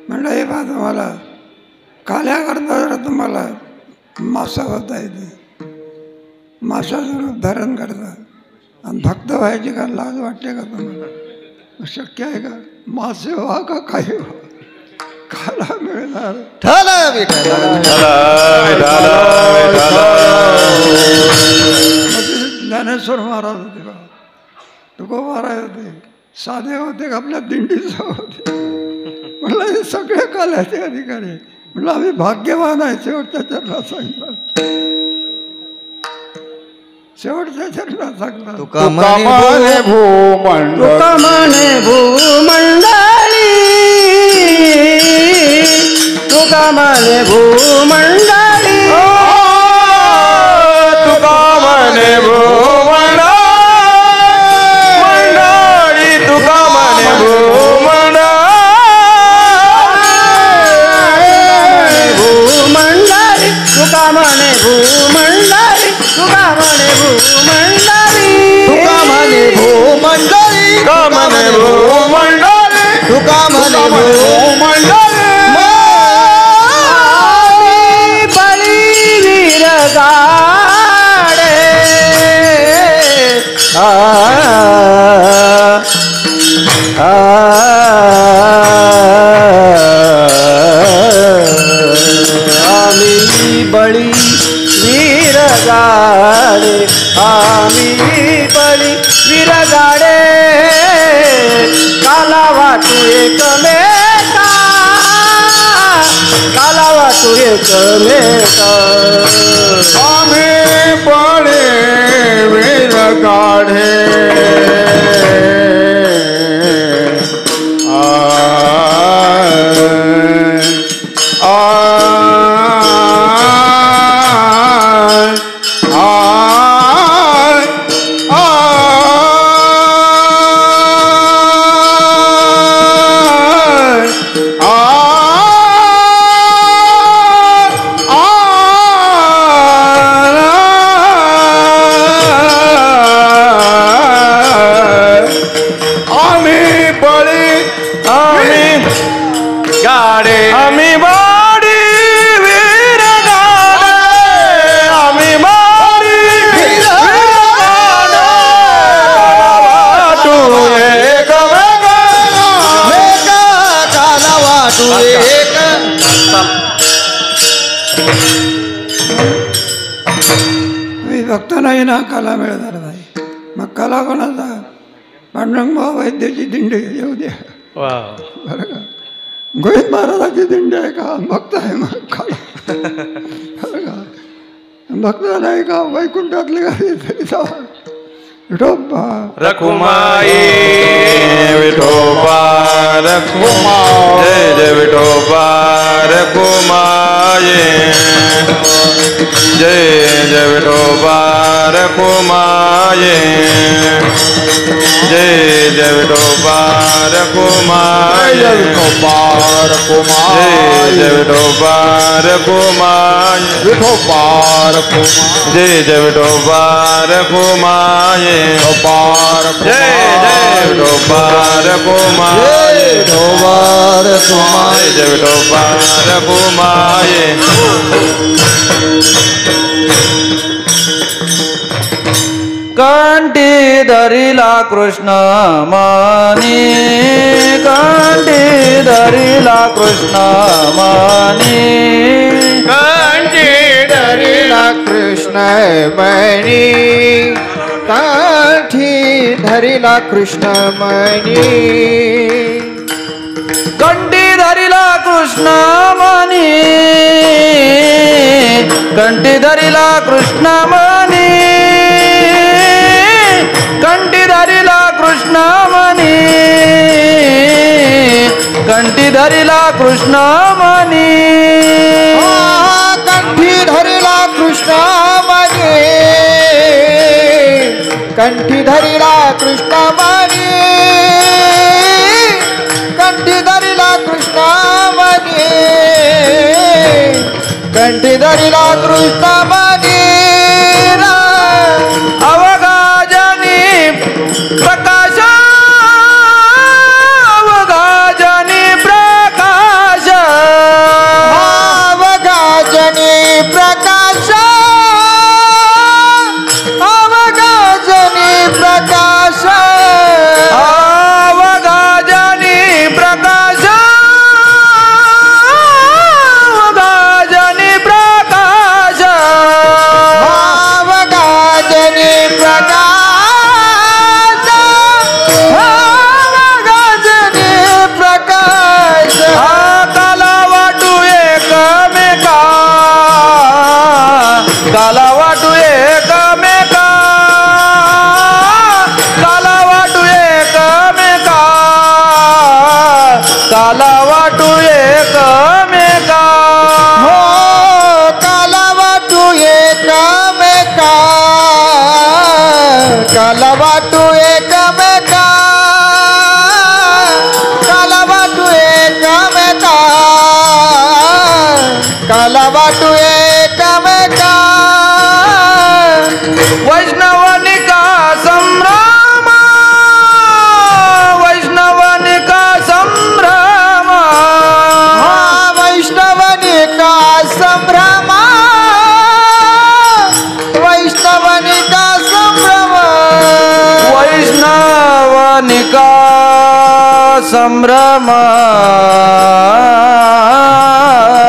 म्हणलं हे पहा तुम्हाला काल्याकरता जर तुम्हाला मासा होता येते माशाचं रूप धारण करता आणि भक्त व्हायची का लाज वाटते का तुम्हाला? शक्य आहे का? मासे व्हा का काही व्हा काला मिळणार. ज्ञानेश्वर महाराज होते बा तुकोबा महाराज होते साधे होते का आपल्या दिंडीचं होते. म्हणलं हे सगळे काल्याचे अधिकारी. म्हणलं आम्ही भाग्यवान आहे. शेवटच्या चरणात सांगतात शेवटच्या चरणात सांगतात तुका म्हणे भूमंडळ तुका म्हणे भूमंडळी तुका म्हणे भूमंडळी तुका म्हणे भूमंडळी तुका म्हणे भूमंडळी भूमंडळी तुका म्हणे भूमंडळी तुका म्हणे भूमंडळी तुका म्हणे भूमंडळी तुका म्हणे भूमंडळी तुका म्हणे भूमंडळी बळी वीरगाडे आम्ही बळी वीरगाडे आम्ही बळी वीरगाडे काला वाटू एकमेका काला वाटू एकमेका आम्ही पळे वीर काढे आम्ही बाडी वीर गाडे आम्ही बाडी वीर गाडे वाटू एकमेका काला वाटू एक तुम्ही भक्त नाही ना काला मिळणार नाही. मग काला कोणाचा? पांडुरंग भाऊ वैद्याची दिंडी येऊ द्या. बरं का? गोविंद महाराजाची दिंडी आहे का? भक्त आहे मग काला. बरं का? भक्त नाही का? वैकुंठातले गाडी तरी जावा. विठोबा रखुमाई विठोबा रखुमा जय जय विठोबा रखुमाई जय कुमार जय विठोबार कुमार विठोबार कुमार जय विठोबार कुमार जय विठोबार कुमार विठोबार कुमार जय विठोबार कुमार कंठी धरिला कृष्ण मनी कंठी धरिला कृष्ण मनी कंठी धरिला कृष्ण मणी कंठी धरिला कृष्ण मणी कंठी धरिला कृष्ण मनी कंठी धरिला कृष्ण मनी कंठी धरिला कृष्ण मनी कंठी धरिला कृष्ण मनी कंठी धरिला कृष्ण मणी कंठी धरिला कृष्ण मणी कंठी धरिला कृष्ण मणी कंठी धरिला कृष्ण मणी अवगाजनी प्रकाश अवगाजनी प्रकाश अवगाजनी प्रकाश अवगाजनी प्रकाश अवगाजनी प्रकाश अवगाजनी प्रकाश अवगाजनी प्रकाश अवगाजनी प्रकाश काला वाटू एकमेका काला वाटू एकमेका काला वाटू एकमेका काला वाटू एकमेका हो काला वाटू एकमेका काला वाटू एकमेका काला वाटू एकमेका काला वाटू एकमेका वैष्णवनिका संभ्रम वैष्णवनिका संभ्रम हा वैष्णवनिका संभ्रम वैष्णवनिका संभ्रम वैष्णवनिका संभ्रम वैष्णवनिका संभ्रम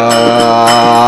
संभ्रम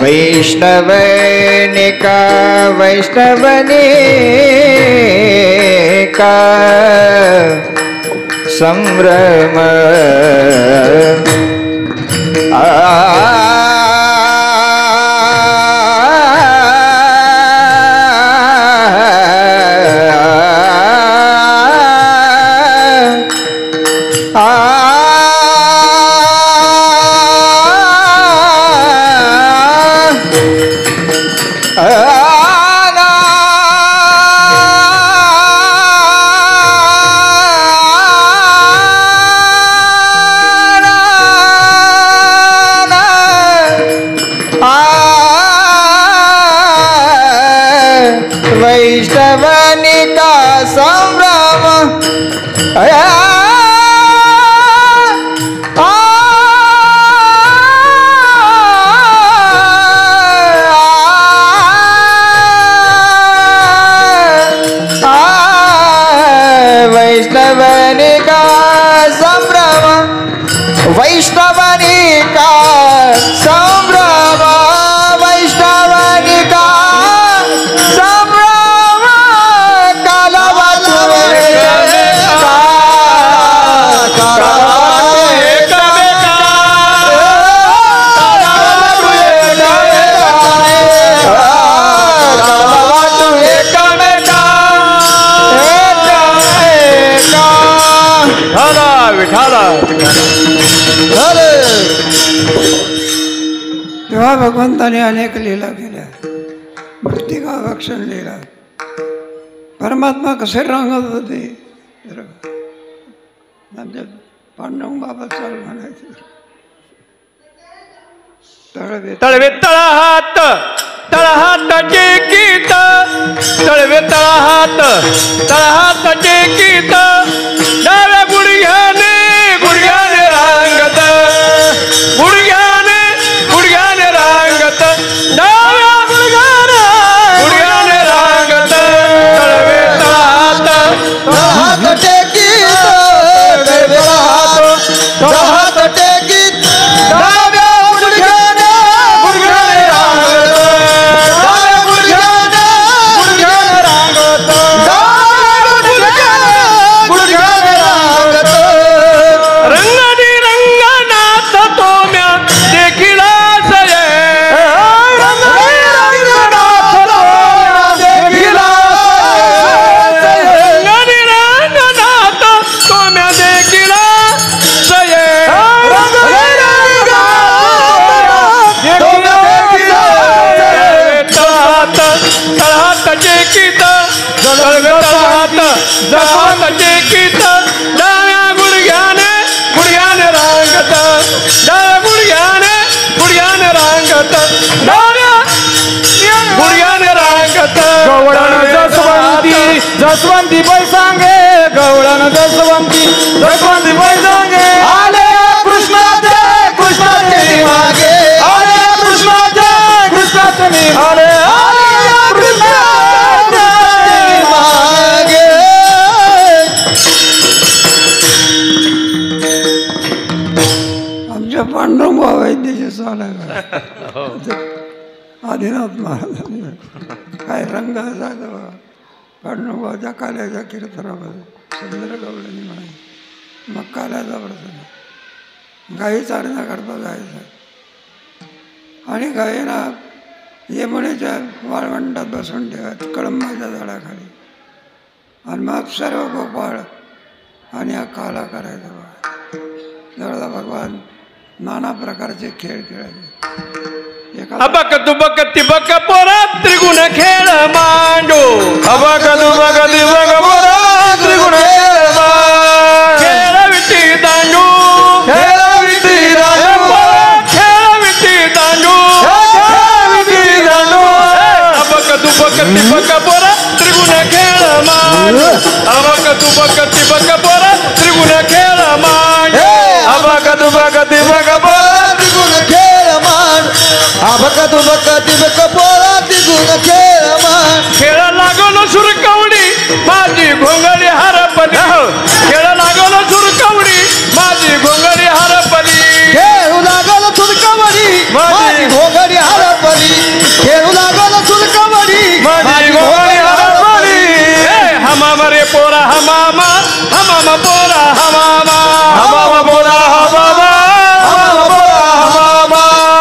वैष्णवनिका वैष्णवनिका वैष्णवनिका संभ्रम वैष्णवनिका संभ्रम वैष्णवनिका संभ्रम वैष्णवनिका संभ्रम वैष्णवनिका संभ्रम तेव्हा भगवंताने अनेक लीला केल्या. मृत्तिका भक्षण लीला. परमात्मा कसे रांगत होते आमच्या पांडुरंग बाबा चालू म्हणायचे. तळवे तळहात तळहात टेकीत तळवे तळहात तळहात टेकीत डाव्या गुडघ्याने गुडघ्याने रांगत गुडघ्याने गुडघ्याने रांगत डाव्या गुडघ्याने गुडघ्याने रांगत तळवे तळहात तळहात टेकीत तळहात टेकीत डाव्या गुडघ्याने गुडघ्याने रांगत डाव्या गुडघ्याने गुडघ्याने रांगत डाव्या गुडघ्याने गुडघ्याने रांगत रंगनी रंगनाथ तोम्या देखील सये रंगनी रंगनाथ तोम्या देखील रंगनी रंगनाथ तोम्या देखील सये तळहात टेकीत तळहात तळहात टेकीत डाव्या गुडघ्याने गुडघ्याने रांगत डाव्या गुडघ्याने गुडघ्याने रांगत डाव्या गुडघ्याने रांगत गवळण जसवंती जसवंती पैसांगे गवळण जसवंती जसवंती पैसांगे आले कृष्णाचे कृष्णाचे मागे आले कृष्णाचे कृष्णाचे आले कृष्णाचे मागे आमच्या पांडुरंग बाबा वैद्याचे चालू आदिनाथ महाराजांनी काय रंग झाला पांडुरंग बाबाच्या काल्याच्या कीर्तनामध्ये सुंदर गवळणी म्हणायची. मग काल्याचा प्रसंग गाई चारण्याकरता जायचं आणि गायीला यमुनेच्या वाळवंटात बसून ठेवायचं कळंबाच्या झाडाखाली आणि मग सर्व गोपाळ आणि हा काला करायचा. त्यावेळेला भगवान नाना प्रकारचे खेळ खेळायचे. अबक दुबक तिबक पोरा त्रिगुण खेळ मांडो अबक दुबक तिबक पोरा त्रिगुण खेळ मांडो खेळ विटी दांडू खेळ विटी दांडू खेळ विटी दांडू खेळ विटी दांडू अबक दुबक तिबक पोरा त्रिगुण खेळ मांडो अबक दुबक तिबक पोरा त्रिगुण खेळ मांडो अबक दुबक तिबक पोरा त्रिगुण खेळ मान अबक दुबक तिबक पोरा त्रिगुण खेळ मान खेळ लागलो सुरकवडी माझी घोंगडी हरपली खेळ लागलो सुरकवडी माझी घोंगडी हरपली खेळू लागल तुडकवडी माझी घोगडी हरपली हमामा हमामा पोरा हमामा हमामा पोरा हमामा हमामा पोरा हमामा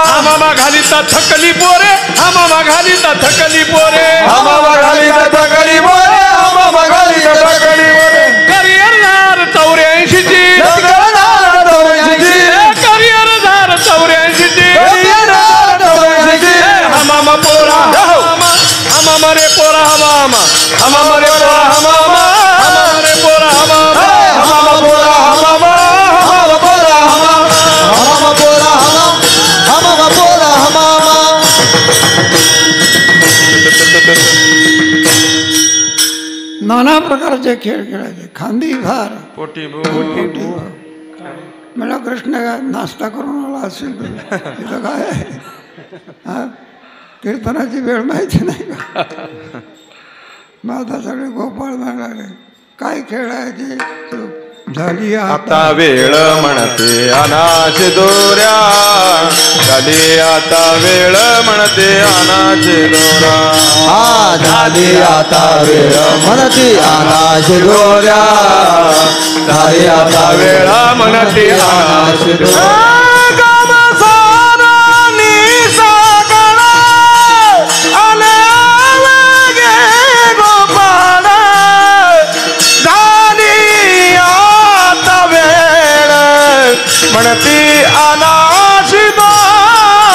हमामा घालिता थकली पोरे हमामा घालिता थकली पोरे हमामा घालिता थकली पोरे हमामा घालिता थकली पोरे करिअरदार 84 ची करिअरदार 84 ची हमामा पोरा हमामा हमामा रे पोरा हमामा हमामा रे पोरा हमामा हमामा रे पोरा हमामा हमामा पोरा हमामा हमामा पोरा हमामा हमामा पोरा हमामा पोरा हमामा नाना प्रकारचे खेळ खेळायचे. खांदी भार पोटी मला कृष्ण नाश्ता करून आला असेल तिथं काय आहे? हा कीर्तनाची वेळ माहिती नाही का? मग आता सगळे गोपाळ म्हणाले काय खेळ आहे ते झाली आता वेळ म्हणते अनाश दोऱ्या झाली आता वेळ म्हणते अनाश दोरा झाली आता वेळ म्हणते अनाश दोऱ्या झाली आता वेळ म्हणते अनाश दोरा म्हणती अनाश दोऱ्या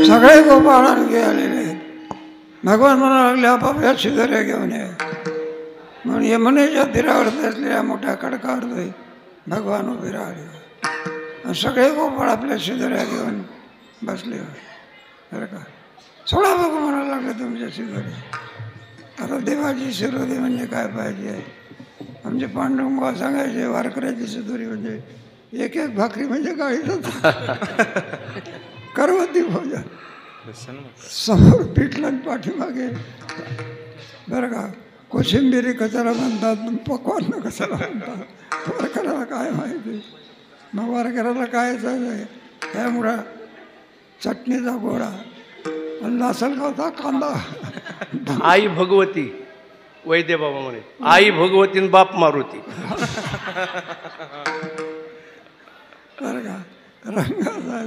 सगळे गोपाळांगे आलेले आहेत. भगवान म्हणा लागले आपापल्या शिदोऱ्या घेऊन ये म्हणून यमुनेच्या तीरावर असलेल्या मोठ्या खडकावर भगवान उभे राहिले आणि सगळे गोपाळ आपल्या शिदोऱ्या घेऊन बसले बरं का. सोडा बघू म्हणायला लागले तुमच्या शिदोऱ्या. आता देवाची शिरोधी म्हणजे काय पाहिजे? आमचे पांडुरंग सांगायचे वारकऱ्याची शिदोरी म्हणजे एक एक भाकरी म्हणजे काळीच करवती भोजन समोर पिठलं पाठीमागे बरं का. कोशिंबिरी कशाला म्हणतात पकवान कशाला म्हणतात वारकऱ्याला काय माहिती. मग वारकऱ्याला काय आहे त्यामुळं चटणीचा गोळा आणि लासलगावचा कांदा. आई भगवती वैद्य बाबा म्हणे आई भगवती बाप मारुती. बरं का रंगाचा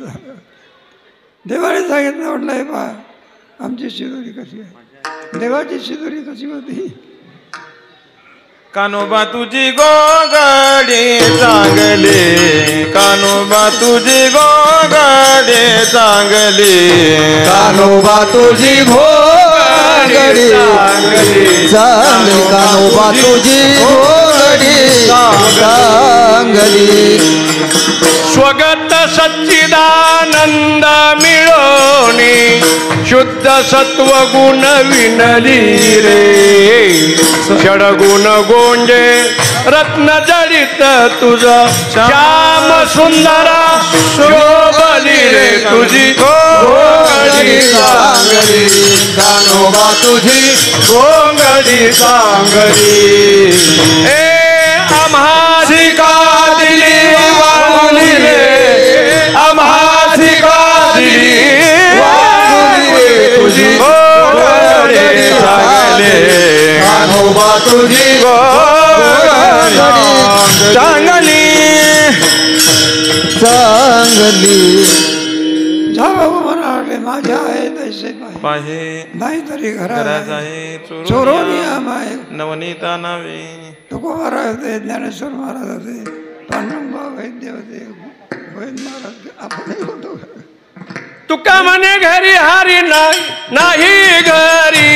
देवाने सांगितलं म्हटलं हे पहा आमची शिदोरी कशी आहे. देवाची शिदोरी कशी होती? कानोबा तुझी गोगडी चांगली कानोबा तुझी गोगडी चांगली कानोबा तुझी घोगडी चांगली कानोबा तुझी घोगडी चांगली. स्वगत सच्चिदानंद मिळोनी शुद्ध सत्व गुण विनली रे षडगुण गोंजे रत्न जडित तुझ श्याम सुंदरा शोभली रे तुझी गोंगडी चांगली कानोबा तुझी गोंगडी चांगली. ए आम्हासी का दिली वाळुली रे आम्हासी का दिली वाळुली रे तुझी गोंगडी चांगली कानोबा तुझी गोंगडी चांगली चांगली. जा बाबू म्हणाले माझ्या आहे तैसे पाहिजे पाहे नाहीतरी घरात घरात आहे आहे चोरून आहे. नवनीता नवे तुकोबाराय होते ज्ञानेश्वर महाराज होते पांडुरंग वैद्य होते गोविंद महाराज आपणही होतो. तुका म्हणे घरी हारी नाही घरी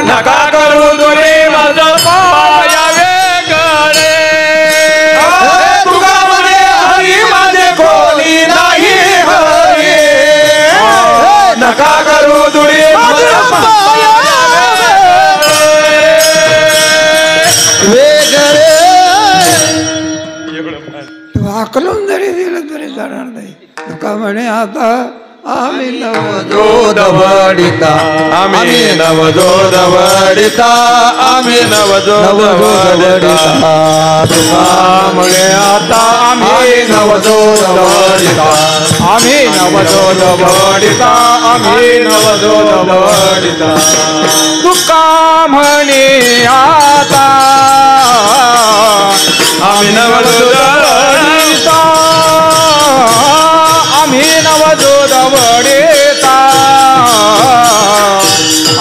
नका करू दुरे माझ पायावे गळे. तुका म्हणे हरी माझे खोली नाही हरी नका करू दुरे माझ वेगळे तू हाकलून जरी दिलं तरी जाणार नाही. तुका म्हणे आता आम्ही नवजोत वडिता आम्ही नवजोत वडिता आम्ही नवजोत वडिता तुका म्हणे आता आम्ही नवजोत वडिता आम्ही नवजोत वडिता आम्ही नवजोत वडिता तुका म्हणे आता आम्ही नवजोत वडिता आम्ही नवजोत वडिता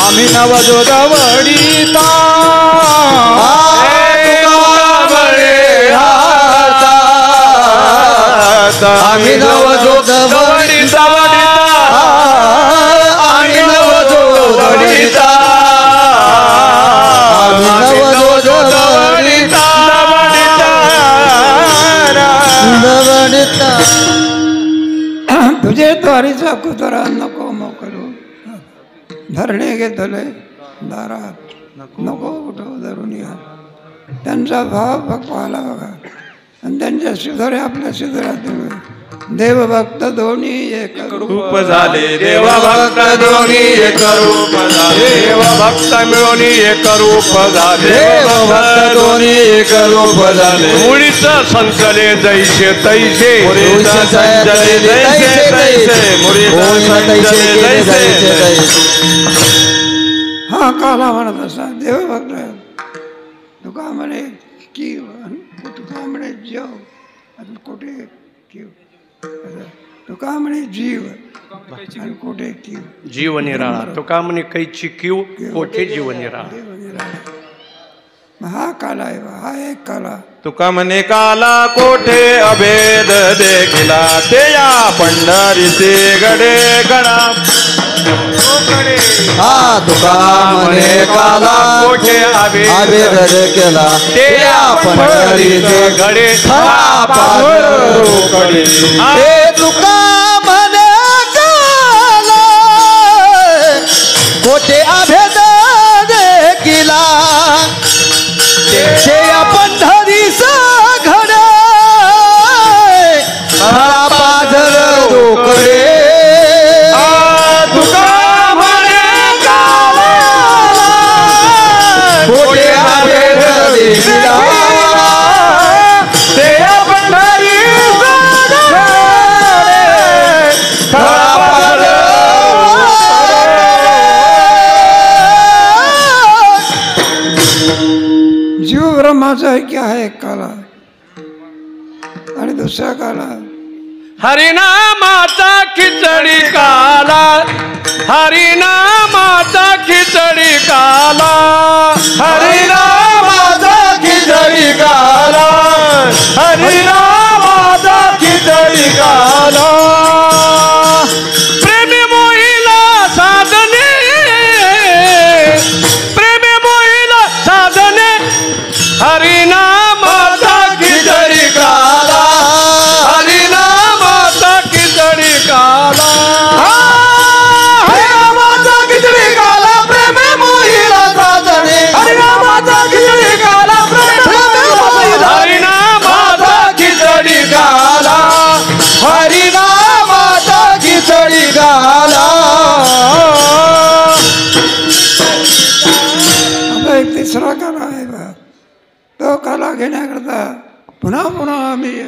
आम्ही नवजोत वडिता आम्ही नवजोत वडिता आम्ही नवजोत वडिता आम्ही नवजोत वडिता वडिता तुझे द्वारीचा कुतरा नको मोकरू धरणे घेतले दारात नको कुठं धरून या. त्यांचा भाव पाहिला बघा आणि त्यांच्या सुधारे आपल्या सुधारात देवभक्त दोन्ही एक रूप झाले देवभक्त दोन्ही एक रूप झाले देवभक्त मिळून एक रूप झाले देवभक्त दोन्ही एक रूप झाले मुळीच संचले जैसे तैसे मुळीच संचले जैसे तैसे मुळीच संचले जैसे तैसे. हा काला म्हणत असा देवभक्त तुका म्हणे की तुका म्हणे जेव आणि कुठे किव तुका म्हणे जीव आणि कुठे किव जीव निराळा तुका म्हणे कैची किव कोठे जीव निराळा. हा काला आहे हा एक काला तुका म्हणे काला कोठे अभेद देखिला ते या पंढरीचे गडे गणा हा तुका म्हणे काला कोठे आवेद केला ते या पंढरीचे गडे रोकडे हे तुका म्हणे काला कोठे अभेद देखिला ते या पंढरीच घडे पाझर रोकडे जीव ब्रह्माचा ऐक्य आहे एक काला आणि दुसरा काला हरिनामाचा खिचडी काला हरिनामाचा खिचडी काला हरिनामाचा खिचडी काला हरिनामाचा खिचडी काला प्रेमी मोहिला साधने प्रेमी मोहिला साधने हरिनामाचा खिचडी काला हरिनामाचा खिचडी काला हरिनामाचा खिचडी काला प्रेमे मोहिला साधने हरिनामाचा खिचडी काला प्रेमे मोहिला हरिनामाचा खिचडी काला हरिनामाचा खिचडी काला. आता एक तिसरा काला आहे बा तो काला घेण्याकरता पुन्हा पुन्हा आम्ही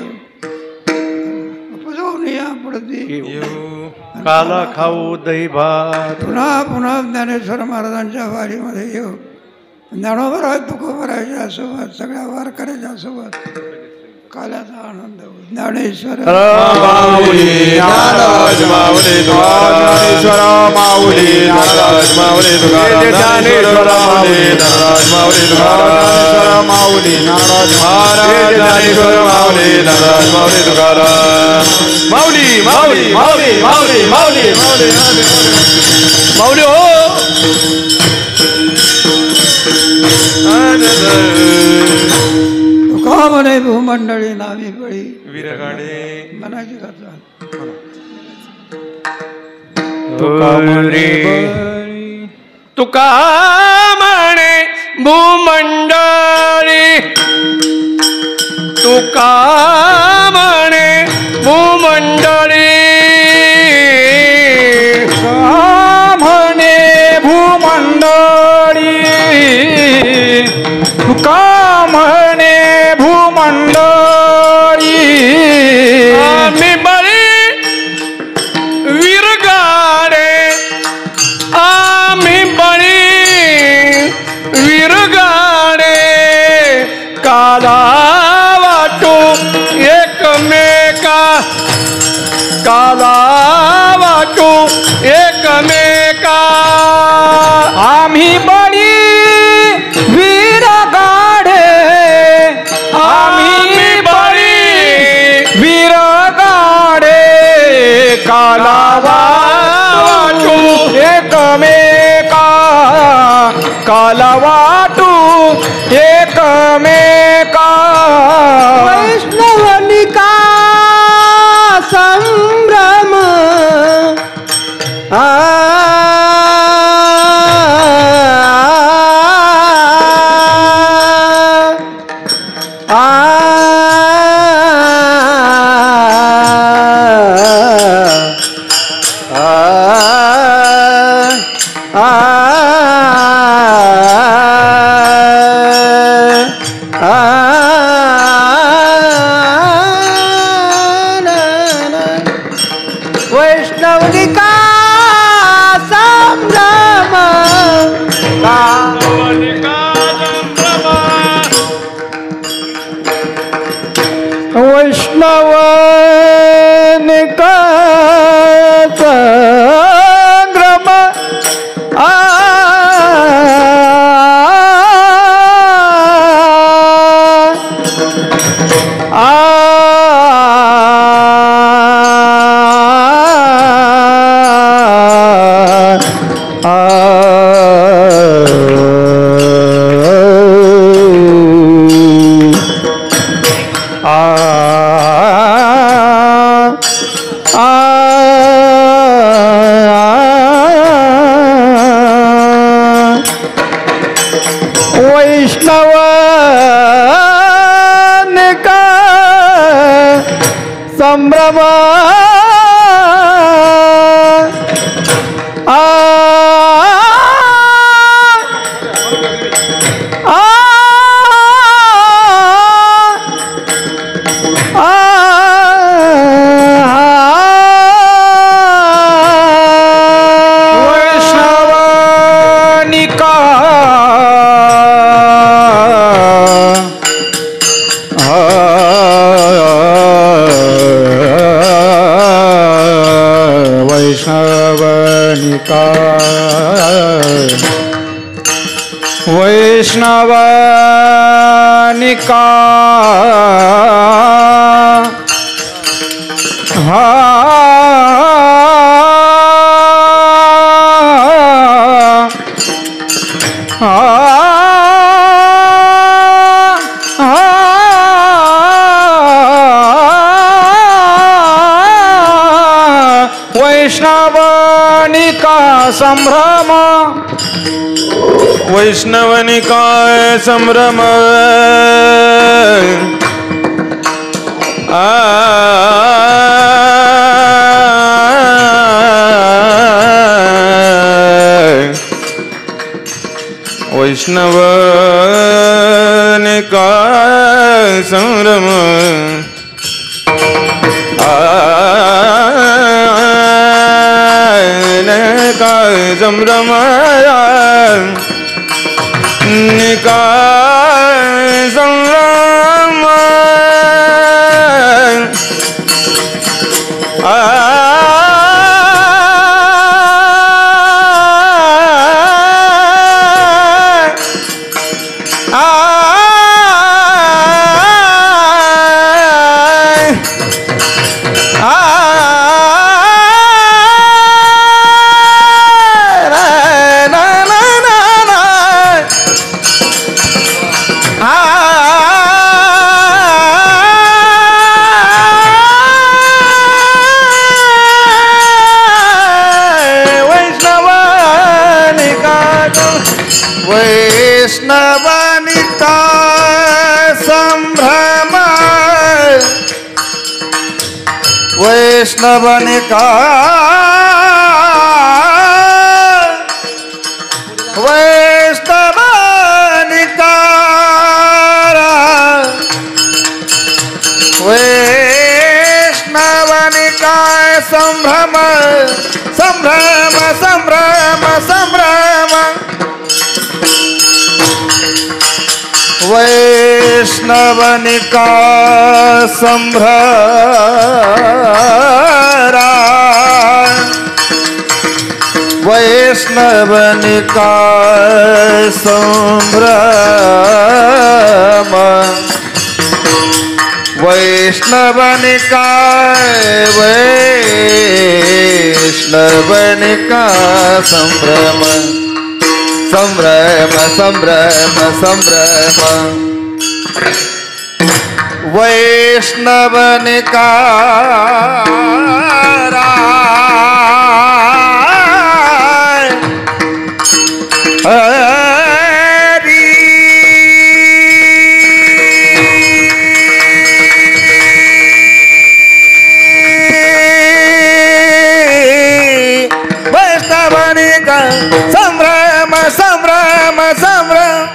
उपजावून या पडती काला खाऊ दही भात पुन्हा पुन्हा ज्ञानेश्वर महाराजांच्या वारीमध्ये येऊ ज्ञानोबराय तुकोबरायच्या सोबत सगळ्या वारकऱ्याच्या सोबत काल्याचा आनंद होऊ. ज्ञानेश्वर माऊली नाराज माऊली ज्ञानेश्वर माऊली नाराज माऊली ज्ञानेश्वर माऊली नाराज माऊली ज्ञानेश्वर माऊली नाराज ज्ञानेश्वर माऊली नाराज माऊली तुकाराम माऊली माऊली माऊली माऊली माऊली माऊली माऊली हो तुका म्हणे भूमंडळी नावी बळी विरगाडे मनाची कथा तुका म्हणे भूमंडळी तुका म्हणे भूमंडळी म्हणे भूमंडळी तुका म्हणे भूमंडळी आम्ही बळी विरगाडे आम्ही बळी विरगाडे काला वाटू एकमेका काला वाटू एकमेका आम्ही बळी वीर गाडे आम्ही बळी वीर गाडे काला वाटू एकमेका काला वाटू एकमेका वैष्णवनिका संभ्रम वैष्णवनिका संभ्रम वैष्णवनिका संग्रम वैष्णवनिका संभ्रम वैष्णवनिका वैष्णवनिका वैष्णवनिका वैष्णवनिका संभ्रम वैष्णवनिकाय संभ्रम वैष्णवनिकाय संभ्रम संभ्रम निकाय संभ्रम वैष्णवनिकाय संभ्रम संभ्रम संभ्रम संभ्रम वैष्णवनिकाय संभ्रम वैष्णवनिकाय संभ्रम वैष्णवनिकाय वैष्णवनिकाय संभ्रम संभ्रम संभ्रम संभ्रम वैष्णवनिकाय संभ्रम संभ्रम संभ्रम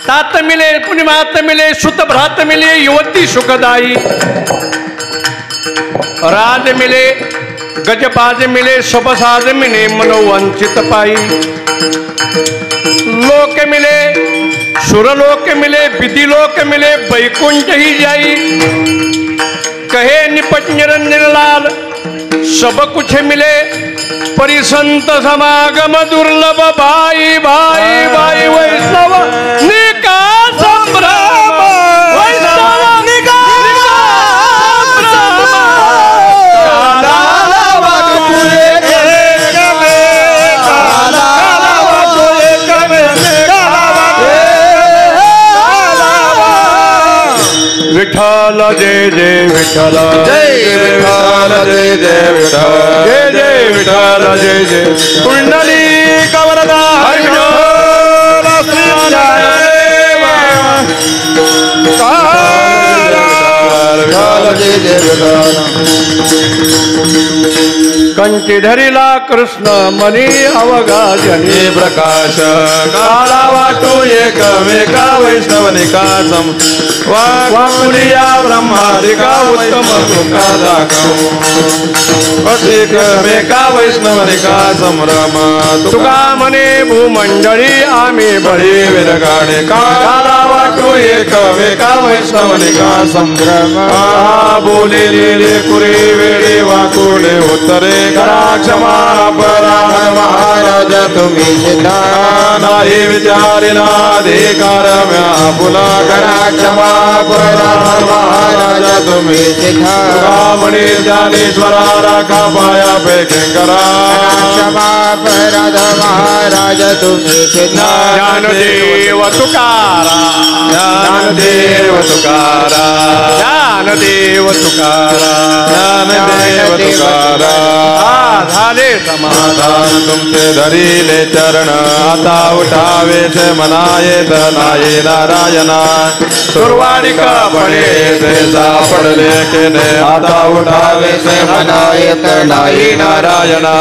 तात मिले पुण्यमात मिले सुत भ्रात मिले युवती सुखदाई राज मिले गजबाज मिले सबसाज मिले मनोवंचित पाई लोक मिले सुरलोक मिले विधि लोक मिले बैकुंठ ही जाई कहे निपट निरंजन लाल सब कुछ मिले परिसंत समागम दुर्लभ भाई भाई भाई वैष्णव निका संभ्रम वैष्णव निका विठ्ठल जय जय विठ्ठल जय विठ्ठल जय जय विठ्ठल जय जय विठ्ठल जय जय कुंडली कवरदा कंची धरिला कृष्ण मनी अवघा जनी प्रकाश काला वाटो एकमेका वैष्णवनिका सम वाकुलिया ब्रह्मादिका उत्तम तुका दाखव एकमेका वैष्णवनिका संभ्रम तुका म्हणे भूमंडळी आम्ही बळी विरगाडे काला वाटो एकमेका वैष्णवनिका संभ्रम बोलेले कुरे वेळे वाकुले उत्तरे करा क्षमा पराधर महाराज तुम्ही सिद्धा नाही विचारिला अधिकार म्या पुला करा क्षमा पराधर महाराज तुम्ही सिद्धा म्हणे ज्ञानेश्वरा राखा पाया पैकी करा क्षमा पराधर महाराज तुम्ही सिद्धा ज्ञानदेव तुकारा ज्ञानदेव तुकारा ज्ञानदेव तुकारा ज्ञानदेव तुकारा झाले समाधान तुमचे धरिले चरण आता उठावेच मनायेत नाही नारायणा सुरवाडिका पणे ते सापडले केले आता उठावेच मनायेत नाही नारायणा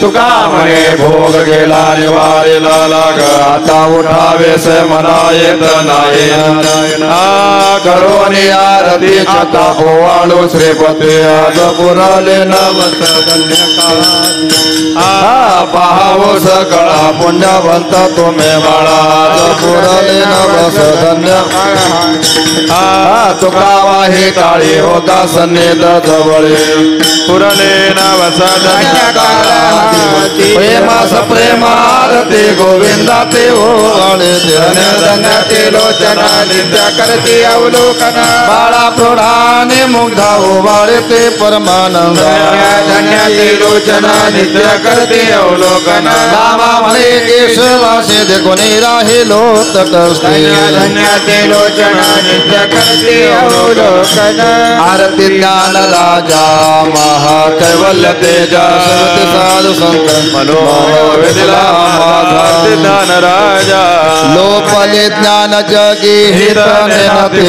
तुका म्हणे भोग गेला निवारेला लाग आता उठावेच मनायेत नाही नारायणा करोनी आरती छता ओवाळू श्रीपती आज पुरले नवस पाहावो सकळा पुण्यवंत तुम्ही बाळा पुरले नवस धन्य तुका वाही काळी होता सन्निध जवळे पुरले नवस धन्य प्रेमास प्रेमारती गोविंदा ते ओवाळे धन्य धन्य ते लोचना नित्य करती अवलोकन बाळा प्रौढाने मुग्धा ओवाळे ते परमानंद धन्य ते लोचना नित्य करते अवलोकन रामा म्हणे केशवासे देखोनी राहिलो तटस्थे धन्य ते लोचन नित्य करते अवलोकन आरती ज्ञान राजा महाकैवल्य तेजा सर्वते साधु संत मनोवेदिला ज्ञान राजा लोपले ज्ञान जगी हित नेनते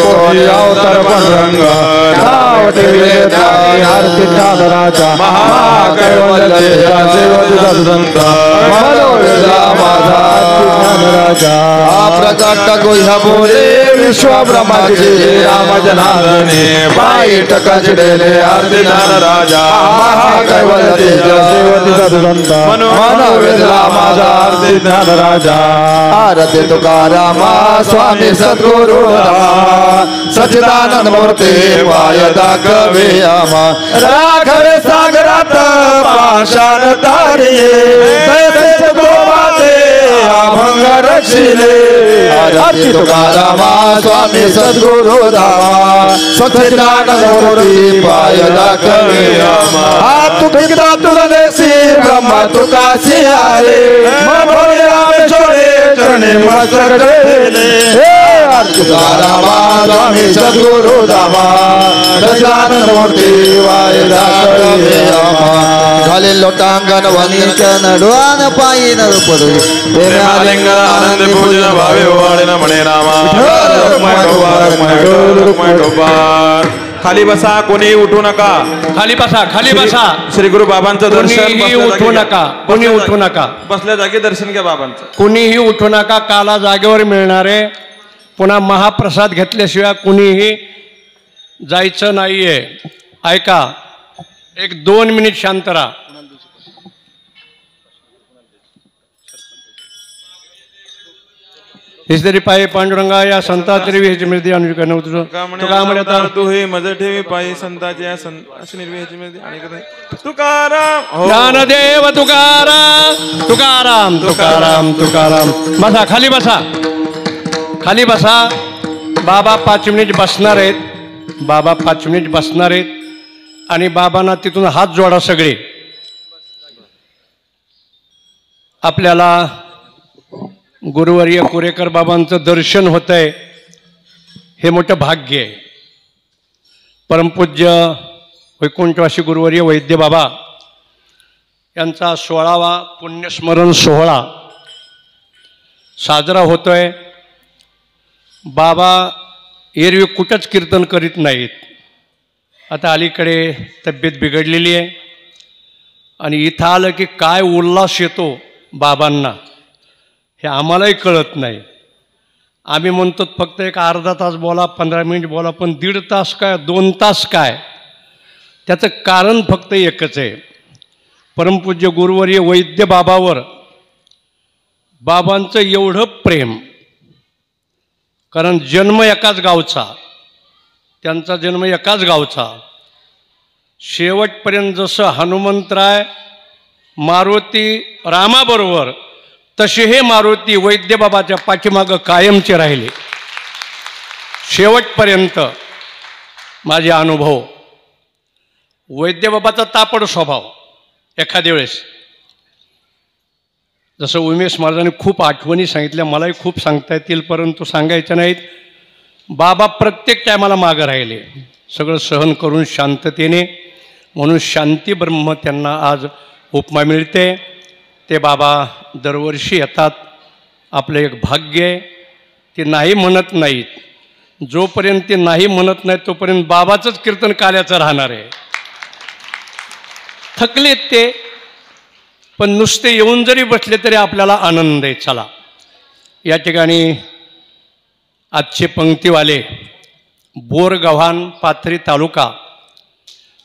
अवतर रंग आरती ज्ञान राजा महाकैवल्य तेजा सर्वते साधु संत मनोवेदिला ज्ञान राजा प्रकट गुह्य बोले विश्व ब्रह्माचे राम जनार्दने पायी टकचलेले आरती ज्ञान राजा महाकैवल्य तेजा सेवती सदसंत मनोवेदला माझा आरती ज्ञान राजा आरती तुकारामा स्वामी सद्गुरु सच्चिदानंद मूर्ती पाय दाखवे आमा राघवे सागरात पाषाण तारिये तैसे सद्गुरुवाचे अभंग रक्षिले आरती तुकारामा स्वामी सद्गुरु सच्चिदानंद मूर्ती पाय दाखवे आमा तू ठिकदा तुला देसी ब्रह्मा तुकासी आले छोडे चरणे मस्तर ठेले आरती तुकारामा स्वामी सद्गुरु सच्चिदानंद मूर्ती पाय दाखवे आमा खाली लोटांगण वंदन डोळान पायी नरपदू प्रेमालिंग आनंद पूजन भावे वाळीन म्हणे नामा खाली बसा, कोणी उठू नका. खाली बसा, खाली बसा. श्री गुरु बाबांचं दर्शन. कोणीही उठू नका, कोणी उठू नका. बसल्या जागी दर्शन घ्या बाबांचं. कोणीही उठू नका. काला जागेवर मिळणारे पुन्हा महाप्रसाद घेतल्याशिवाय कुणीही जायचं नाहीये. ऐका, 1-2 मिनिट शांत राहा. हिस्दरी पायी पांडुरंगा या संताची निर्विहेची मिळते अनुष्का नव्हतं तुका म्हणता तू हे मज ठेवी पायी संताची या अशी निर्विहेची मिळते. आणि तुकाराम ज्ञानदेव तुकाराम तुकाराम तुकाराम तुकाराम. बसा, खाली बसा, खाली बसा. बाबा 5 मिनिट बसणार आहेत. बाबा 5 मिनिट बसणार आहेत आणि बाबांना तिथून हात जोडा सगळे. आपल्याला गुरुवर्य कुरेकर बाबांचं दर्शन होत आहे, हे मोठं भाग्य आहे. परमपूज्य वैकुंठवासी गुरुवर्य वैद्य बाबा यांचा 16वा पुण्यस्मरण सोहळा साजरा होतोय. बाबा एरवी कुठंच कीर्तन करीत नाहीत. आता अलीकडे तब्येत बिघडलेली आहे आणि इथं आलं की काय उल्हास येतो बाबांना हे आम्हालाही कळत नाही. आम्ही म्हणतो फक्त एक अर्धा तास बोला, 15 मिनिट बोला, पण 1.5 तास काय, 2 तास काय. त्याचं कारण फक्त एकच आहे. परमपूज्य गुरुवर्य वैद्य बाबावर बाबांचं एवढं प्रेम. कारण जन्म एकाच गावचा, त्यांचा जन्म एकाच गावचा. शेवटपर्यंत जसं हनुमंतराय मारुती रामाबरोबर, तसे हे मारुती वैद्यबाबाच्या पाठीमागं कायमचे राहिले शेवटपर्यंत. माझे अनुभव, वैद्यबाबाचा तापड स्वभाव. एखाद्या वेळेस जसं उमेश महाराजांनी खूप आठवणी सांगितल्या, मलाही खूप सांगता येतील परंतु सांगायच्या नाहीत. बाबा प्रत्येक टायमाला मागं राहिले, सगळं सहन करून शांततेने. म्हणून शांती ब्रह्म त्यांना आज उपमा मिळते. ते बाबा दरवर्षी येतात. आपलं एक भाग्य आहे. ते नाही म्हणत नाहीत. जोपर्यंत ते नाही म्हणत नाहीत तोपर्यंत बाबाचंच कीर्तन काल्याचं राहणार आहे. थकलेत ते, पण नुसते येऊन जरी बसले तरी आपल्याला आनंद आहे. चला, या ठिकाणी आजचे पंक्तीवाले बोरगव्हाण पाथरी तालुका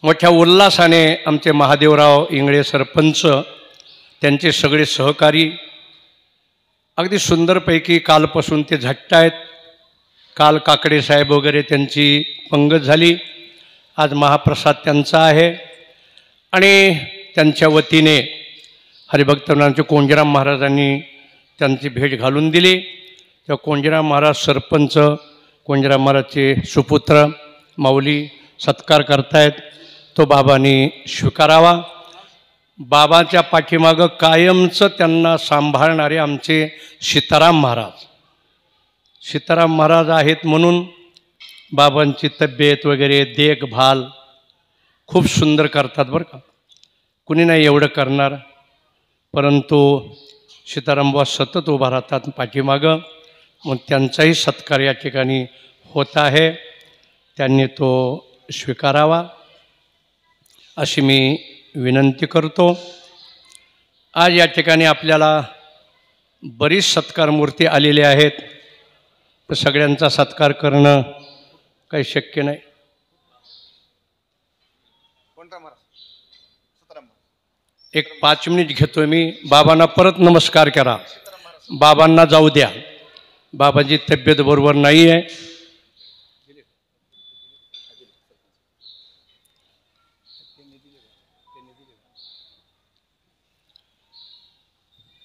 मोठ्या उल्हासाने आमचे महादेवराव इंगळे सरपंच, त्यांचे सगळे सहकारी अगदी सुंदरपैकी कालपासून ते झटत आहेत. काल काकडे साहेब वगैरे त्यांची पंगत झाली. आज महाप्रसाद त्यांचा आहे आणि त्यांच्या वतीने हरिभक्तांचे कोंजीराम महाराजांनी त्यांची भेट घालून दिली. त्या कोंजीराम महाराज सरपंच, कोंजीराम महाराजचे सुपुत्र माऊली सत्कार करतायत. तो बाबांनी स्वीकारावा. बाबाच्या पाठीमागं कायमचं त्यांना सांभाळणारे आमचे सीताराम महाराज, सीताराम महाराज आहेत म्हणून बाबांची तब्येत वगैरे देखभाल खूप सुंदर करतात बरं का. कुणी नाही एवढं करणार, परंतु सीतारामबा सतत उभा राहतात पाठीमागं. मग त्यांचाही सत्कार या ठिकाणी होत आहे, त्यांनी तो स्वीकारावा अशी मी विनंती करतो. आज या ठिकाणी आपल्याला बरीच सत्कार मूर्ती आलेली आहेत, तर सगळ्यांचा सत्कार करणं काही शक्य नाही. एक 5 मिनिट घेतोय मी. बाबांना परत नमस्कार करा. बाबांना जाऊ द्या, बाबांची तब्येत बरोबर नाही आहे.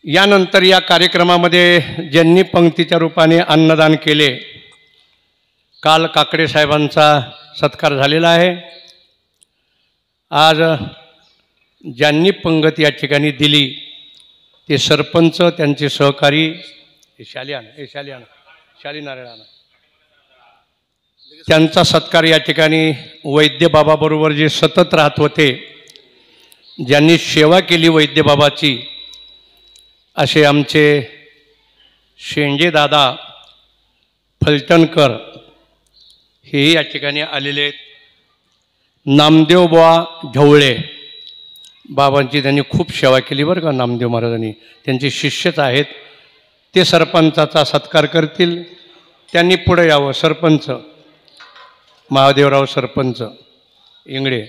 यानंतर या कार्यक्रमामध्ये ज्यांनी पंक्तीच्या रूपाने अन्नदान केले, काल काकडे साहेबांचा सत्कार झालेला आहे. आज ज्यांनी पंगत या ठिकाणी दिली ते सरपंच, त्यांचे सहकारी शालीनारायण, त्यांचा सत्कार या ठिकाणी वैद्य बाबाबरोबर जे सतत राहत होते, ज्यांनी सेवा केली वैद्य बाबाची, असे आमचे शेंजे दादा फलटणकर हेही या ठिकाणी आलेले आहेत. नामदेवबुवा ढवळे, बाबांची त्यांनी खूप सेवा केली बरं का नामदेव महाराजांनी, त्यांचे शिष्यच आहेत. ते सरपंचाचा सत्कार करतील. त्यांनी पुढे यावं. सरपंच महादेवराव सरपंच इंगळे.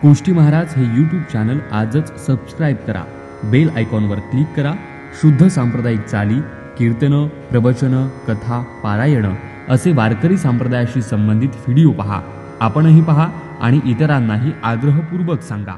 कुष्टी महाराज हे यूट्यूब चॅनल आजच सबस्क्राईब करा. बेल आयकॉनवर क्लिक करा. शुद्ध सांप्रदायिक चाली, कीर्तनं, प्रवचनं, कथा, पारायणं असे वारकरी संप्रदायाशी संबंधित व्हिडिओ पहा. आपणही पहा आणि इतरांनाही आग्रहपूर्वक सांगा.